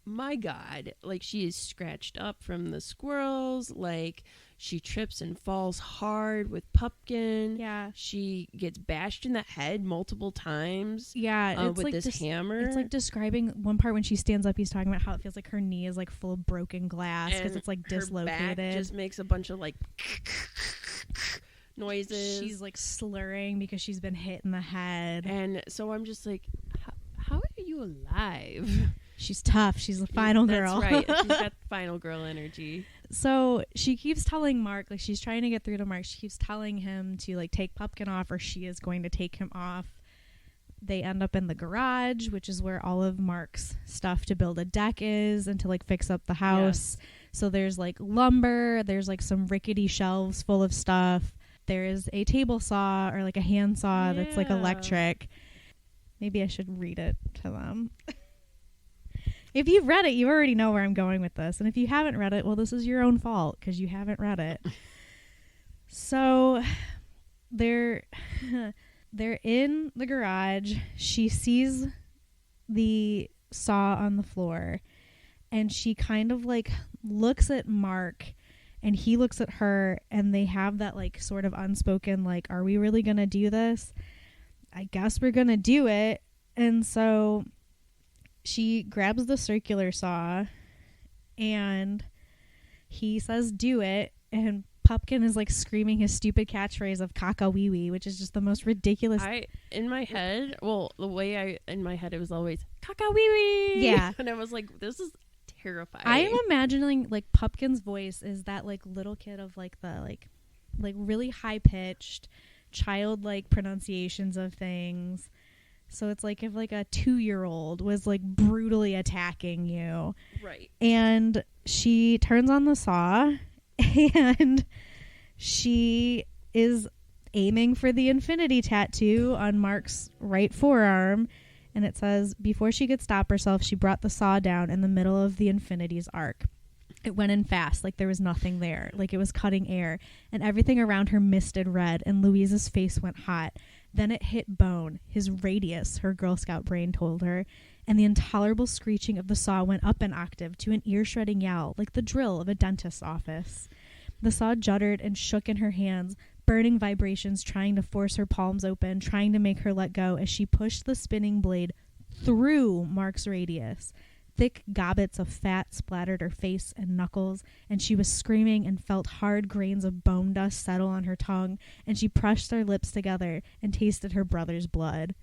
S2: my God, like she is scratched up from the squirrels. Like she trips and falls hard with Pumpkin.
S1: Yeah.
S2: She gets bashed in the head multiple times.
S1: Yeah. It's
S2: with
S1: like
S2: this hammer.
S1: It's like describing one part when she stands up, he's talking about how it feels like her knee is like full of broken glass because it's like dislocated.
S2: Back just makes a bunch of like noises.
S1: She's like slurring because she's been hit in the head.
S2: And so I'm just like, how are you alive?
S1: She's tough. She's a final girl.
S2: That's right. She's got final girl energy.
S1: So she keeps telling Mark, like she's trying to get through to Mark. She keeps telling him to like take Pumpkin off or she is going to take him off. They end up in the garage, which is where all of Mark's stuff to build a deck is and to like fix up the house. Yes. So there's like lumber. There's like some rickety shelves full of stuff. There is a table saw or like a hand saw that's like electric. Maybe I should read it to them. If you've read it, you already know where I'm going with this. And if you haven't read it, well, this is your own fault because you haven't read it. So they're in the garage. She sees the saw on the floor and she kind of like looks at Mark and he looks at her and they have that like sort of unspoken, like, are we really going to do this? I guess we're going to do it. And so she grabs the circular saw and he says, do it. And Pumpkin is like screaming his stupid catchphrase of caca wee wee, which is just the most ridiculous.
S2: In my head, it was always caca wee wee.
S1: Yeah.
S2: And I was like, this is terrifying.
S1: I am imagining like Pumpkin's voice is that like little kid of like the like really high pitched childlike pronunciations of things. So it's like if like a 2-year-old was like brutally attacking you.
S2: Right.
S1: And she turns on the saw and she is aiming for the infinity tattoo on Mark's right forearm. And it says, before she could stop herself, she brought the saw down in the middle of the infinity's arc. It went in fast, like there was nothing there, like it was cutting air, and everything around her misted red, and Louise's face went hot. Then it hit bone, his radius, her Girl Scout brain told her, and the intolerable screeching of the saw went up an octave to an ear-shredding yowl, like the drill of a dentist's office. The saw juddered and shook in her hands, burning vibrations trying to force her palms open, trying to make her let go as she pushed the spinning blade through Mark's radius. Thick gobbets of fat splattered her face and knuckles, and she was screaming and felt hard grains of bone dust settle on her tongue, and she pressed her lips together and tasted her brother's blood.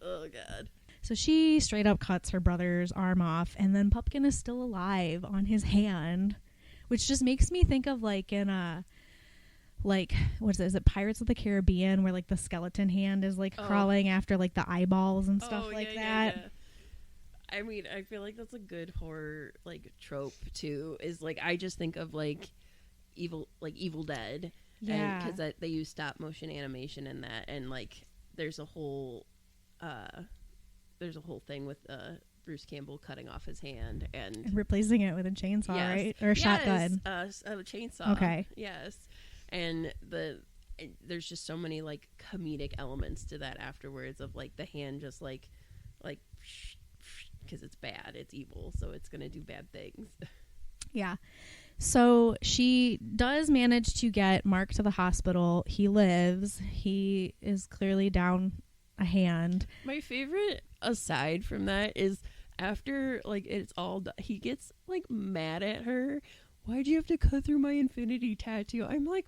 S2: Oh, God.
S1: So she straight up cuts her brother's arm off, and then Pumpkin is still alive on his hand, which just makes me think of like in a... like, what is it? Is it Pirates of the Caribbean where like the skeleton hand is like crawling after like the eyeballs and stuff that? Yeah.
S2: I mean, I feel like that's a good horror like trope too. Is like I just think of like Evil Dead,
S1: yeah,
S2: because they use stop motion animation in that, and like there's a whole thing with Bruce Campbell cutting off his hand and
S1: replacing it with a chainsaw,
S2: yes.
S1: right? Or a shotgun.
S2: A chainsaw.
S1: Okay.
S2: Yes. And there's just so many like comedic elements to that afterwards of like the hand just like because it's bad, it's evil, so it's gonna do bad things.
S1: Yeah. So she does manage to get Mark to the hospital. He lives. He is clearly down a hand.
S2: My favorite aside from that is after like it's all done, he gets like mad at her. Why'd you have to cut through my infinity tattoo? I'm like...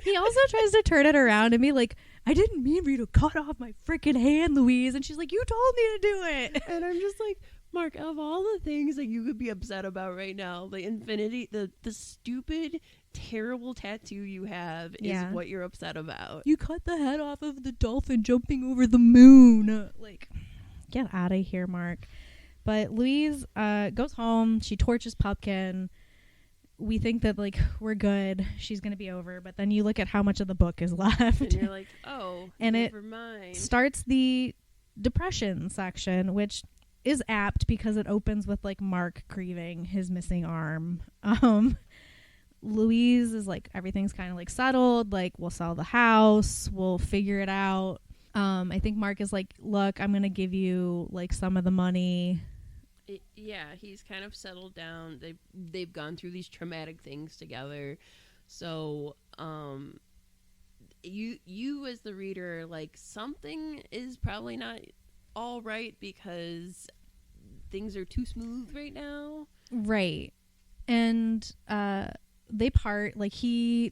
S1: He also tries to turn it around and be like, I didn't mean for you to cut off my freaking hand, Louise. And she's like, you told me to do it.
S2: And I'm just like, Mark, of all the things that you could be upset about right now, the infinity, the stupid, terrible tattoo you have is what you're upset about.
S1: You cut the head off of the dolphin jumping over the moon. Like, get out of here, Mark. But Louise goes home. She torches Pumpkin. We think that, like, we're good. She's going to be over. But then you look at how much of the book is left.
S2: And you're like, oh, and never mind. It
S1: starts the depression section, which is apt because it opens with, like, Mark grieving his missing arm. Louise is like, everything's kind of, like, settled. Like, we'll sell the house. We'll figure it out. I think Mark is like, look, I'm going to give you like some of the money.
S2: Yeah, he's kind of settled down. They've gone through these traumatic things together. So, you as the reader, like, something is probably not all right because things are too smooth right now.
S1: Right. And they part, like, he's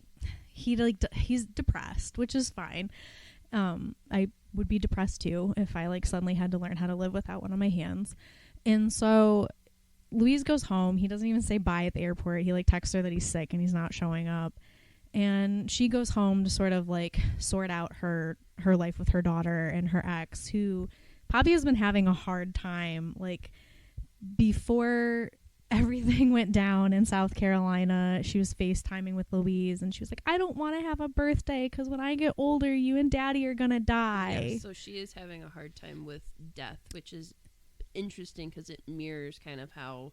S1: depressed, which is fine. I would be depressed too if I like suddenly had to learn how to live without one of my hands. And so Louise goes home. He doesn't even say bye at the airport. He like texts her that he's sick and he's not showing up. And she goes home to sort of like sort out her life with her daughter and her ex, who Poppy has been having a hard time. Like, before everything went down in South Carolina, she was FaceTiming with Louise and she was like, I don't want to have a birthday because when I get older, you and Daddy are going to die.
S2: Yeah, so she is having a hard time with death, which is interesting because it mirrors kind of how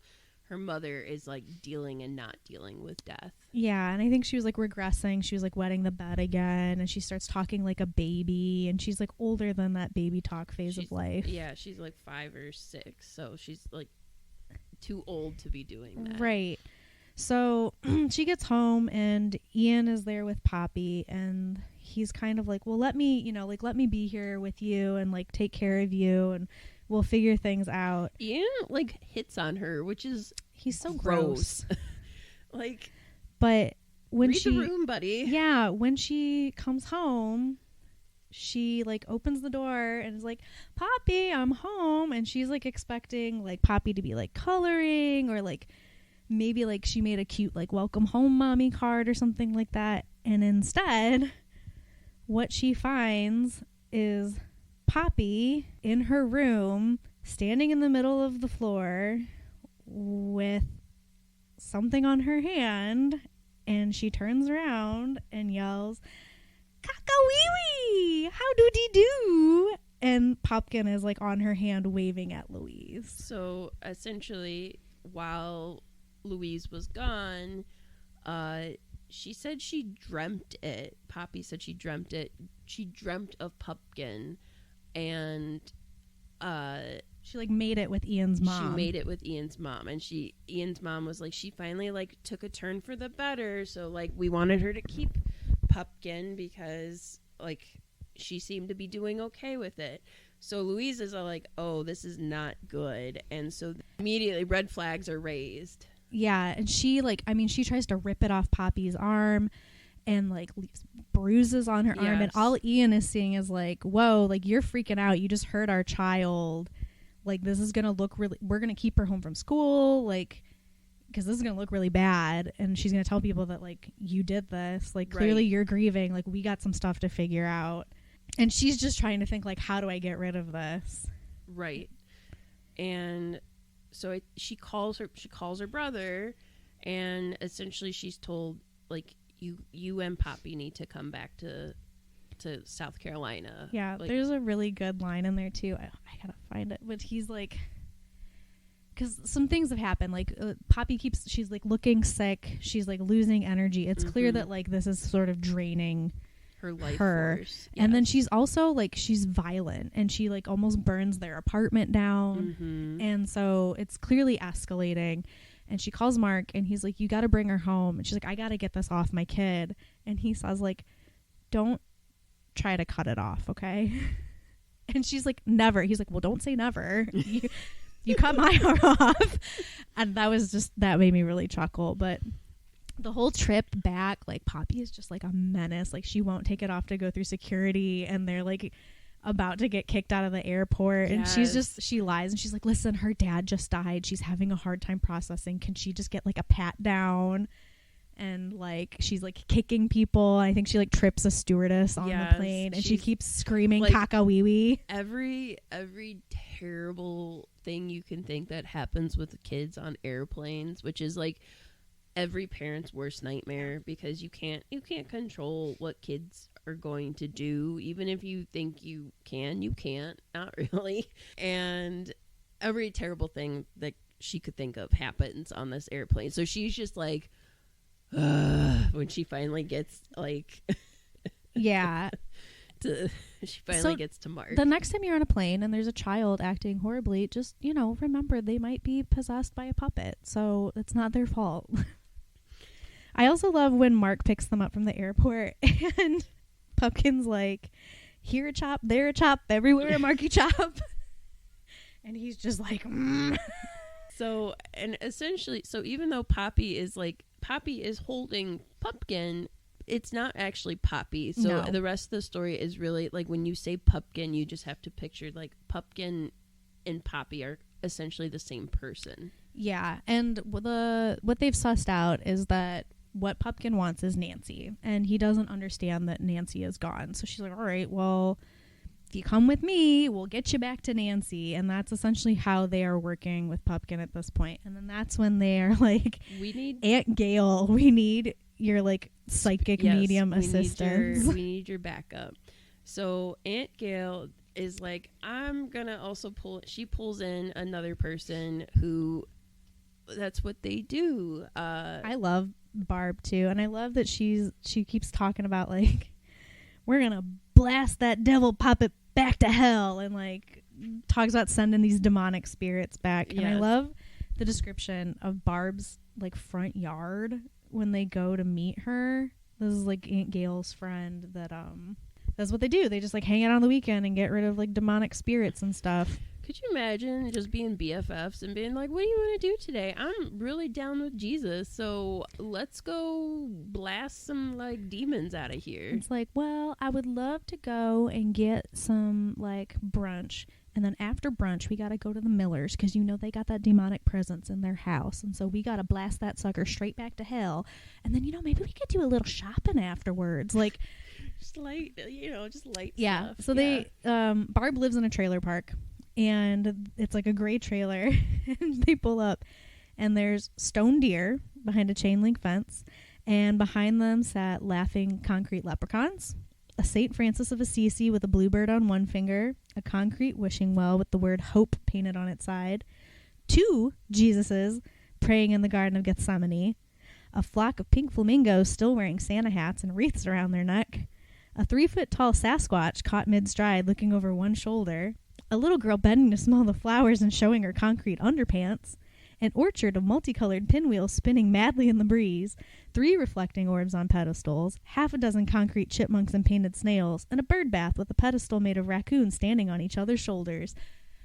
S2: her mother is like dealing and not dealing with death.
S1: Yeah, and I think she was like regressing. She was like wetting the bed again, and she starts talking like a baby, and she's like older than that baby talk phase of life.
S2: Yeah, she's like 5 or 6, so she's like too old to be doing that.
S1: Right. So she gets home and Ian is there with Poppy, and he's kind of like, well, let me be here with you and like take care of you and we'll figure things out.
S2: Ian like hits on her, which is
S1: he's so gross.
S2: Like,
S1: but when
S2: read the room, buddy.
S1: Yeah, when she comes home, she like opens the door and is like, Poppy, I'm home. And she's like expecting like Poppy to be like coloring or like maybe like she made a cute like welcome home mommy card or something like that. And instead, what she finds is Poppy in her room, standing in the middle of the floor with something on her hand, and she turns around and yells, Cockawee-wee! How do-dee-do? And Popkin is like on her hand waving at Louise.
S2: So essentially, while Louise was gone, she said she dreamt it. Poppy said she dreamt it. She dreamt of Pumpkin, and
S1: she like made it with Ian's mom.
S2: She made it with Ian's mom, and Ian's mom was like, she finally like took a turn for the better. So like we wanted her to keep Pumpkin because like she seemed to be doing okay with it. So Louise is like, oh, this is not good, and so immediately red flags are raised.
S1: Yeah, and she like, I mean, she tries to rip it off Poppy's arm and like leaves bruises on her arm, and all Ian is seeing is like, whoa, like you're freaking out, you just hurt our child, like this is gonna look really, we're gonna keep her home from school, like because this is gonna look really bad, and she's gonna tell people that like you did this, like clearly you're grieving, like we got some stuff to figure out. And she's just trying to think like, how do I get rid of this?
S2: Right. And so she calls her brother, and essentially she's told like, you and Poppy need to come back to South Carolina.
S1: Yeah,
S2: like,
S1: there's a really good line in there too. I gotta find it, but he's like, because some things have happened. Like Poppy she's like looking sick. She's like losing energy. It's clear that like this is sort of draining
S2: her life force.
S1: Yes. And then she's also like, she's violent, and she like almost burns their apartment down. And so it's clearly escalating. And she calls Mark, and he's like, you got to bring her home. And she's like, I got to get this off my kid. And he says like, don't try to cut it off, okay? And she's like, never. He's like, well, don't say never. You cut my arm off. And that made me really chuckle. But the whole trip back, like Poppy is just like a menace. Like she won't take it off to go through security, and they're like about to get kicked out of the airport. Yes. And she lies, and she's like, listen, her dad just died. She's having a hard time processing. Can she just get like a pat down? And like she's like kicking people. I think she like trips a stewardess on the plane, and she keeps screaming like, caca-wee-wee.
S2: Every terrible thing you can think that happens with kids on airplanes, which is like every parent's worst nightmare, because you can't control what kids are going to do. Even if you think you can't, not really. And every terrible thing that she could think of happens on this airplane. So she's just like, when she finally gets like gets to Mark.
S1: The next time you're on a plane and there's a child acting horribly, just, remember they might be possessed by a puppet. So it's not their fault. I also love when Mark picks them up from the airport and Pumpkin's like, here a chop, there a chop, everywhere a Marky chop. And he's just like,
S2: So, and essentially, even though Poppy is holding Pumpkin, it's not actually Poppy. So
S1: No.
S2: The rest of the story is really, like, when you say Pumpkin, you just have to picture, like, Pumpkin and Poppy are essentially the same person.
S1: Yeah, and what they've sussed out is that what Pumpkin wants is Nancy, and he doesn't understand that Nancy is gone. So she's like, all right, well, if you come with me, we'll get you back to Nancy. And that's essentially how they are working with Pumpkin at this point. And then that's when they're like,
S2: we need
S1: Aunt Gail, we need your like psychic medium assistance.
S2: We need your backup. So Aunt Gail is like, I'm gonna also she pulls in another person who, that's what they do.
S1: I love Barb too, and I love that she keeps talking about like, we're gonna blast that devil puppet back to hell, and like talks about sending these demonic spirits back.
S2: Yes.
S1: And I love the description of Barb's like front yard when they go to meet her. This is like Aunt Gail's friend that's what they do. They just like hang out on the weekend and get rid of like demonic spirits and stuff.
S2: Could you imagine just being BFFs and being like, what do you want to do today? I'm really down with Jesus, so let's go blast some like demons out of here.
S1: It's like, well, I would love to go and get some like brunch, and then after brunch we gotta go to the Millers because they got that demonic presence in their house, and so we gotta blast that sucker straight back to hell, and then maybe we could do a little shopping afterwards, like
S2: just light,
S1: yeah.
S2: stuff.
S1: So they Barb lives in a trailer park, and it's like a gray trailer, and they pull up, and there's stone deer behind a chain link fence, and behind them sat laughing concrete leprechauns, a St. Francis of Assisi with a bluebird on one finger, a concrete wishing well with the word hope painted on its side, 2 Jesuses praying in the Garden of Gethsemane, a flock of pink flamingos still wearing Santa hats and wreaths around their neck, a 3-foot-tall Sasquatch caught mid-stride looking over one shoulder, a little girl bending to smell the flowers and showing her concrete underpants, an orchard of multicolored pinwheels spinning madly in the breeze, 3 reflecting orbs on pedestals, 6 concrete chipmunks and painted snails, and a bird bath with a pedestal made of raccoons standing on each other's shoulders.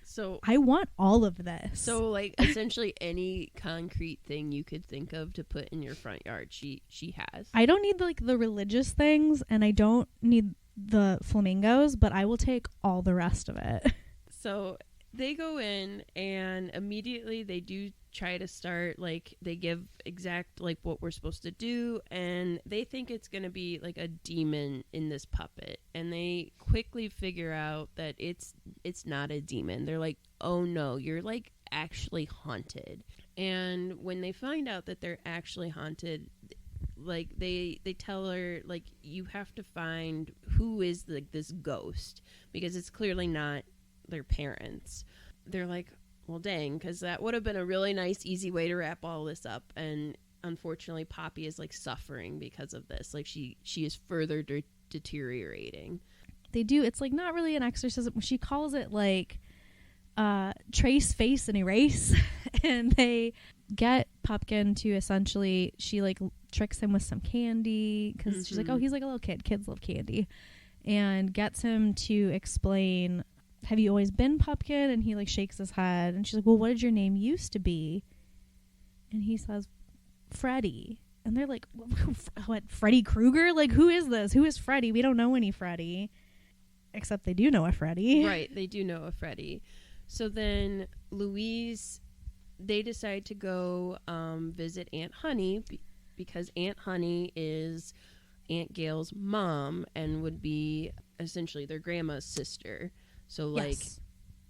S2: So
S1: I want all of this.
S2: So like essentially any concrete thing you could think of to put in your front yard, she has.
S1: I don't need like the religious things, and I don't need the flamingos, but I will take all the rest of it.
S2: So they go in, and immediately they do try to start, like, they give exact, like, what we're supposed to do, and they think it's going to be, like, a demon in this puppet, and they quickly figure out that it's not a demon. They're like, oh, no, you're, like, actually haunted. And when they find out that they're actually haunted, like, they tell her, like, you have to find who is, like, this ghost, because it's clearly not their parents. They're like, well, dang, because that would have been a really nice, easy way to wrap all this up. And unfortunately, Poppy is like suffering because of this. Like she is further deteriorating.
S1: They do. It's like not really an exorcism. She calls it like trace, face, and erase. And they get Pumpkin to essentially, she like tricks him with some candy because she's like, oh, he's like a little kid. Kids love candy. And gets him to explain, have you always been Pumpkin? And he like shakes his head, and she's like, well, what did your name used to be? And he says, Freddy. And they're like, what, Freddy Krueger? Like, who is this? Who is Freddy? We don't know any Freddy, except they do know a Freddy.
S2: Right, they do know a Freddy. So then Louise, they decide to go visit Aunt Honey because Aunt Honey is Aunt Gail's mom and would be essentially their grandma's sister. So, like,
S1: yes,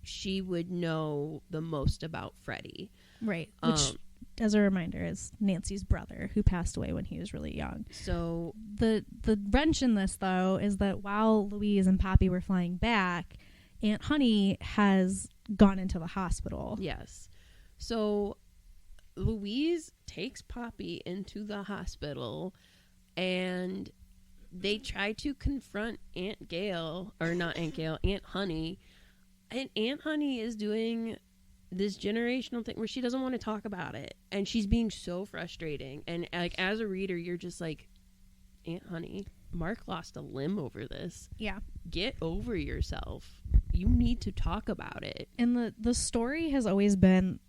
S2: she would know the most about Freddy.
S1: Right. Which, as a reminder, is Nancy's brother who passed away when he was really young.
S2: So
S1: the wrench in this, though, is that while Louise and Poppy were flying back, Aunt Honey has gone into the hospital.
S2: yes. So Louise takes Poppy into the hospital, and they try to confront Aunt Gail, or not Aunt Gail, Aunt Honey. And Aunt Honey is doing this generational thing where she doesn't want to talk about it. And she's being so frustrating. And like as a reader, you're just like, Aunt Honey, Mark lost a limb over this.
S1: Yeah.
S2: Get over yourself. You need to talk about it.
S1: And the story has always been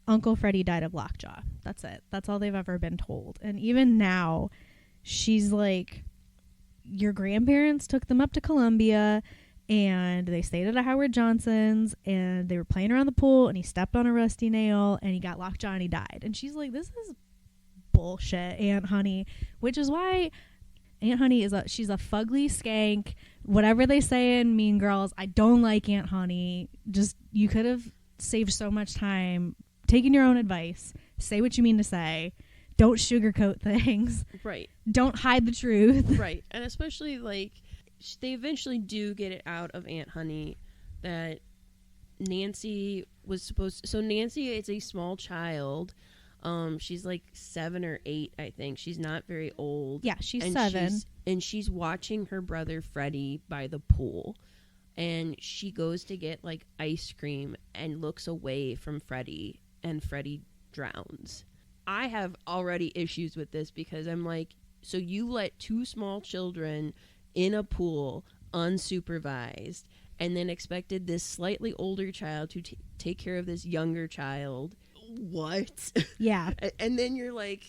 S1: Uncle Freddie died of lockjaw. That's it. That's all they've ever been told. And even now, she's like, your grandparents took them up to Columbia and they stayed at a Howard Johnson's and they were playing around the pool and he stepped on a rusty nail and he got lockjaw and he died. And she's like, this is bullshit, Aunt Honey. Which is why Aunt Honey she's a fugly skank. Whatever they say in Mean Girls, I don't like Aunt Honey. Just, you could have saved so much time taking your own advice. Say what you mean to say. Don't sugarcoat things.
S2: Right. Don't
S1: hide the truth.
S2: Right. And especially, like, they eventually do get it out of Aunt Honey that Nancy was supposed to... So Nancy is a small child. She's like 7 or 8, I think. She's not very old.
S1: Yeah, she's 7.
S2: And she's watching her brother Freddie by the pool. And she goes to get, like, ice cream and looks away from Freddie. And Freddie drowns. I have already issues with this because I'm like, so you let 2 small children in a pool unsupervised and then expected this slightly older child to take care of this younger child. What?
S1: Yeah.
S2: And then you're like,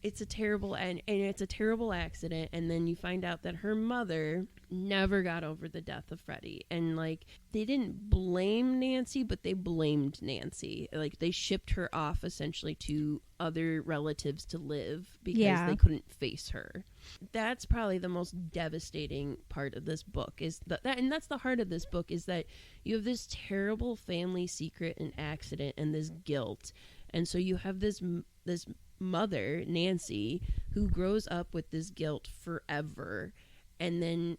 S2: it's a terrible and it's a terrible accident. And then you find out that her mother never got over the death of Freddie. And like, they didn't blame Nancy, but they blamed Nancy. Like, they shipped her off essentially to other relatives to live because they couldn't face her. That's probably the most devastating part of this book is that, and that's the heart of this book, is that you have this terrible family secret and accident and this guilt. And so you have this mother, Nancy, who grows up with this guilt forever and then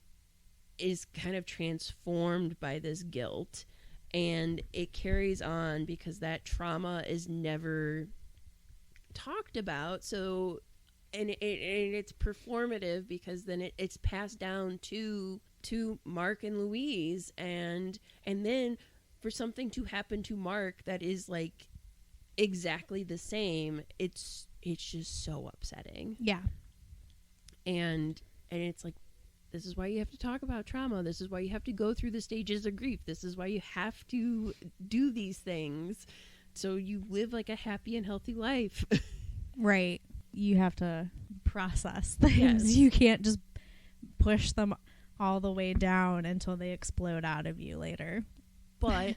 S2: is kind of transformed by this guilt, and it carries on because that trauma is never talked about. So and it's performative because then it's passed down to Mark and Louise, and then for something to happen to Mark that is like exactly the same, it's just so upsetting.
S1: Yeah.
S2: And it's like, this is why you have to talk about trauma. This is why you have to go through the stages of grief. This is why you have to do these things so you live like a happy and healthy life.
S1: Right. You have to process things.
S2: Yes.
S1: You can't just push them all the way down until they explode out of you later.
S2: But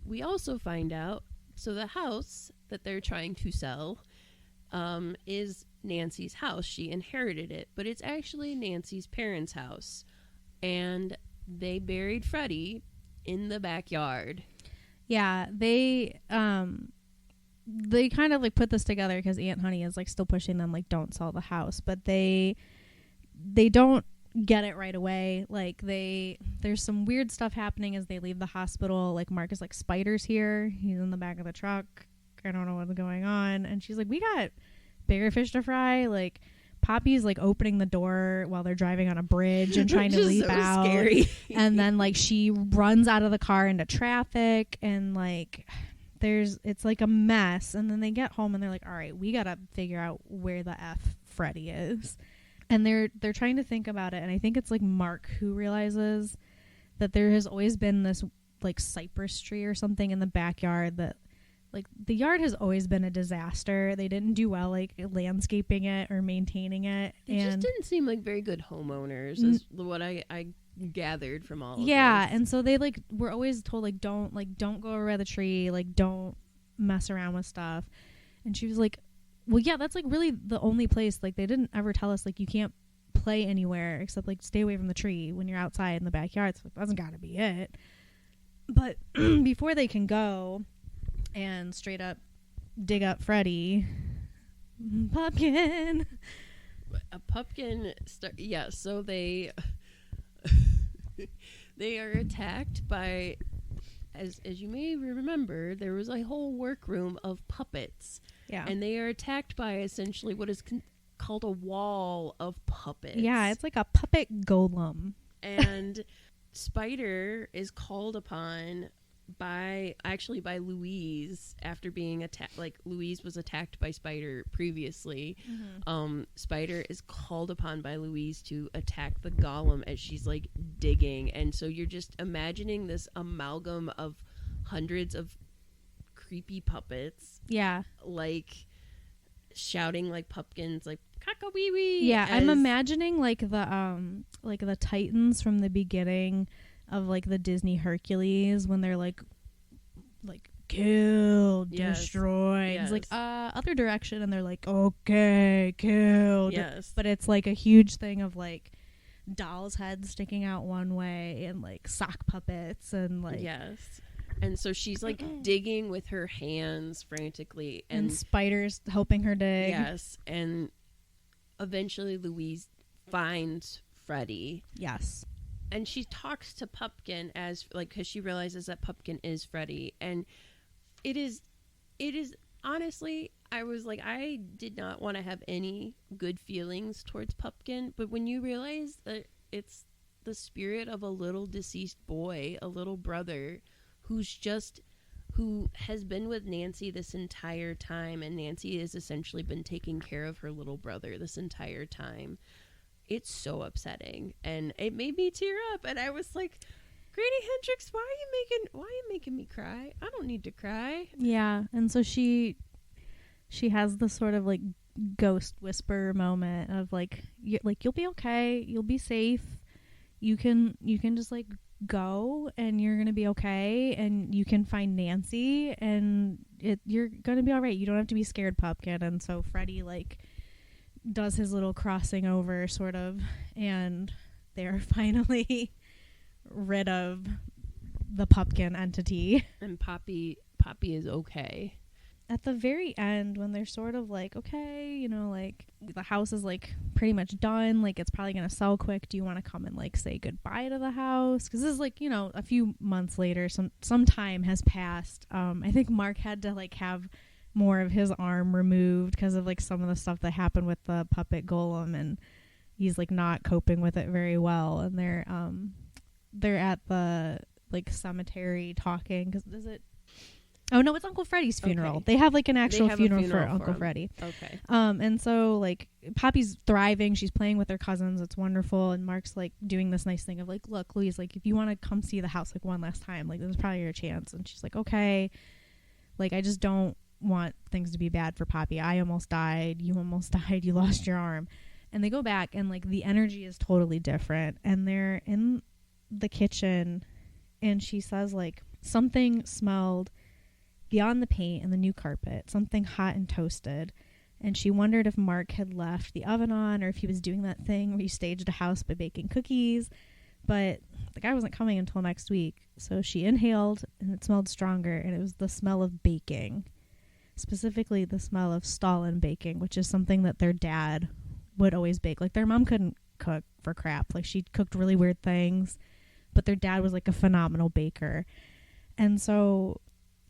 S2: we also find out, so the house that they're trying to sell is Nancy's house. She inherited it, but it's actually Nancy's parents' house. And they buried Freddie in the backyard.
S1: Yeah, they kind of like put this together because Aunt Honey is like still pushing them like, don't sell the house, but they don't get it right away. Like, there's some weird stuff happening as they leave the hospital. Like, Mark is like, spiders here. He's in the back of the truck. I don't know what's going on. And she's like, we got bigger fish to fry. Like, Poppy's like opening the door while they're driving on a bridge and trying to leap out.
S2: Scary.
S1: And then like she runs out of the car into traffic, and like it's like a mess. And then they get home and they're like, all right, we gotta figure out where the F Freddie is. And they're trying to think about it, and I think it's like Mark who realizes that there has always been this like cypress tree or something in the backyard that, like, the yard has always been a disaster. They didn't do well like landscaping it or maintaining it.
S2: They just didn't seem like very good homeowners, is what I gathered from all of this.
S1: And so they like were always told like don't go over the tree, like don't mess around with stuff. And she was like, well, yeah, that's like really the only place. Like, they didn't ever tell us like you can't play anywhere except like stay away from the tree when you're outside in the backyard. So that's gotta be it. But before they can go and straight up dig up Freddie, Pumpkin.
S2: A pumpkin. So they are attacked by, as you may remember, there was a whole workroom of puppets.
S1: Yeah.
S2: And they are attacked by essentially what is called a wall of puppets.
S1: Yeah, it's like a puppet golem.
S2: And Spider is called upon by Louise after being attacked. Like, Louise was attacked by Spider previously. Spider is called upon by Louise to attack the golem as she's like digging, and so you're just imagining this amalgam of hundreds of creepy puppets, like shouting like pumpkins, like caca-wee-wee.
S1: Yeah, I'm imagining like the Titans from the beginning of like the Disney Hercules, when they're like killed, destroyed.
S2: Yes.
S1: It's like other direction, and they're like, okay, killed.
S2: Yes.
S1: But it's like a huge thing of like dolls' heads sticking out one way, and like sock puppets, and like
S2: and so she's like digging with her hands frantically,
S1: and spiders helping her dig.
S2: And eventually Louise finds Freddy. And she talks to Pumpkin as like, because she realizes that Pumpkin is Freddy, and it is honestly, I was like, I did not want to have any good feelings towards Pumpkin, but when you realize that it's the spirit of a little deceased boy, a little brother, who has been with Nancy this entire time, and Nancy has essentially been taking care of her little brother this entire time. It's so upsetting, and it made me tear up, and I was like, Grady Hendrix, why are you making me cry? I don't need to cry.
S1: Yeah, and so she has this sort of like ghost whisper moment of like you'll be okay, you'll be safe, you can just like go, and you're gonna be okay, and you can find Nancy, and you're gonna be all right. You don't have to be scared, Pumpkin. And so Freddy like does his little crossing over sort of, and they're finally rid of the Pumpkin entity,
S2: and Poppy is okay.
S1: At the very end, when they're sort of like, okay, you know, like the house is like pretty much done, like it's probably gonna sell quick, do you want to come and like say goodbye to the house? Because this is like, you know, a few months later, some time has passed. I think Mark had to like have more of his arm removed because of like some of the stuff that happened with the puppet golem, and he's like not coping with it very well. And they're at the like cemetery talking, because oh no, it's Uncle Freddy's funeral.
S2: Okay.
S1: They have like an actual funeral for Uncle Freddy.
S2: Okay.
S1: And so like Poppy's thriving, she's playing with her cousins, it's wonderful, and Mark's like doing this nice thing of like, look, Louise, like if you want to come see the house like one last time, like this is probably your chance. And she's like, okay, like I just don't want things to be bad for Poppy. I almost died, you almost died, you lost your arm. And they go back, and like the energy is totally different, and they're in the kitchen, and she says like something smelled beyond the paint and the new carpet, something hot and toasted. And she wondered if Mark had left the oven on, or if he was doing that thing where you staged a house by baking cookies. But the guy wasn't coming until next week. So she inhaled, and it smelled stronger, and it was the smell of baking. Specifically the smell of Stalin baking, which is something that their dad would always bake. Like their mom couldn't cook for crap. Like she cooked really weird things, but their dad was like a phenomenal baker. And so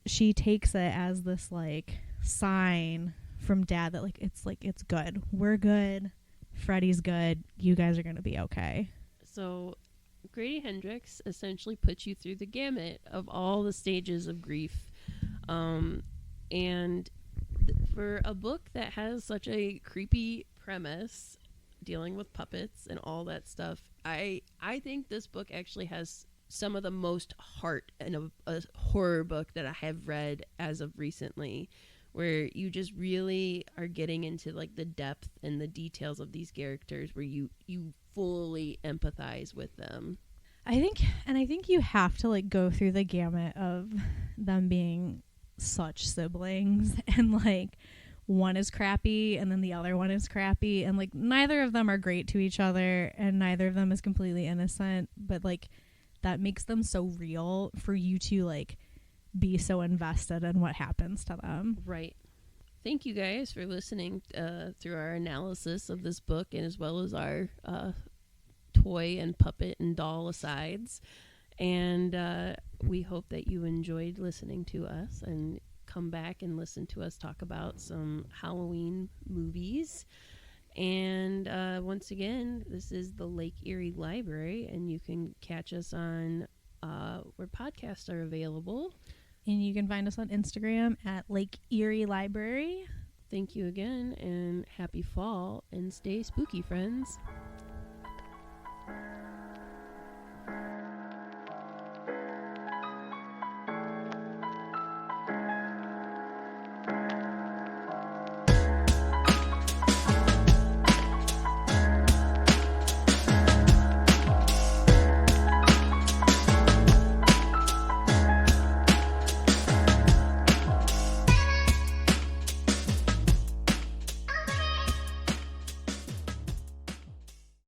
S1: she takes it as this like sign from Dad that like it's good, we're good, Freddy's good, you guys are gonna be okay.
S2: So Grady Hendrix essentially puts you through the gamut of all the stages of grief, and for a book that has such a creepy premise dealing with puppets and all that stuff, I think this book actually has some of the most heart in a horror book that I have read as of recently, where you just really are getting into like the depth and the details of these characters, where you fully empathize with them.
S1: I think you have to like go through the gamut of them being such siblings, and like one is crappy and then the other one is crappy, and like neither of them are great to each other, and neither of them is completely innocent, but like that makes them so real for you to like be so invested in what happens to them.
S2: Right. Thank you guys for listening through our analysis of this book, and as well as our toy and puppet and doll asides. And we hope that you enjoyed listening to us, and come back and listen to us talk about some Halloween movies. And once again, this is the Lake Eerie Library, and you can catch us on where podcasts are available.
S1: And you can find us on Instagram at Lake Eerie Library.
S2: Thank you again, and happy fall, and stay spooky, friends.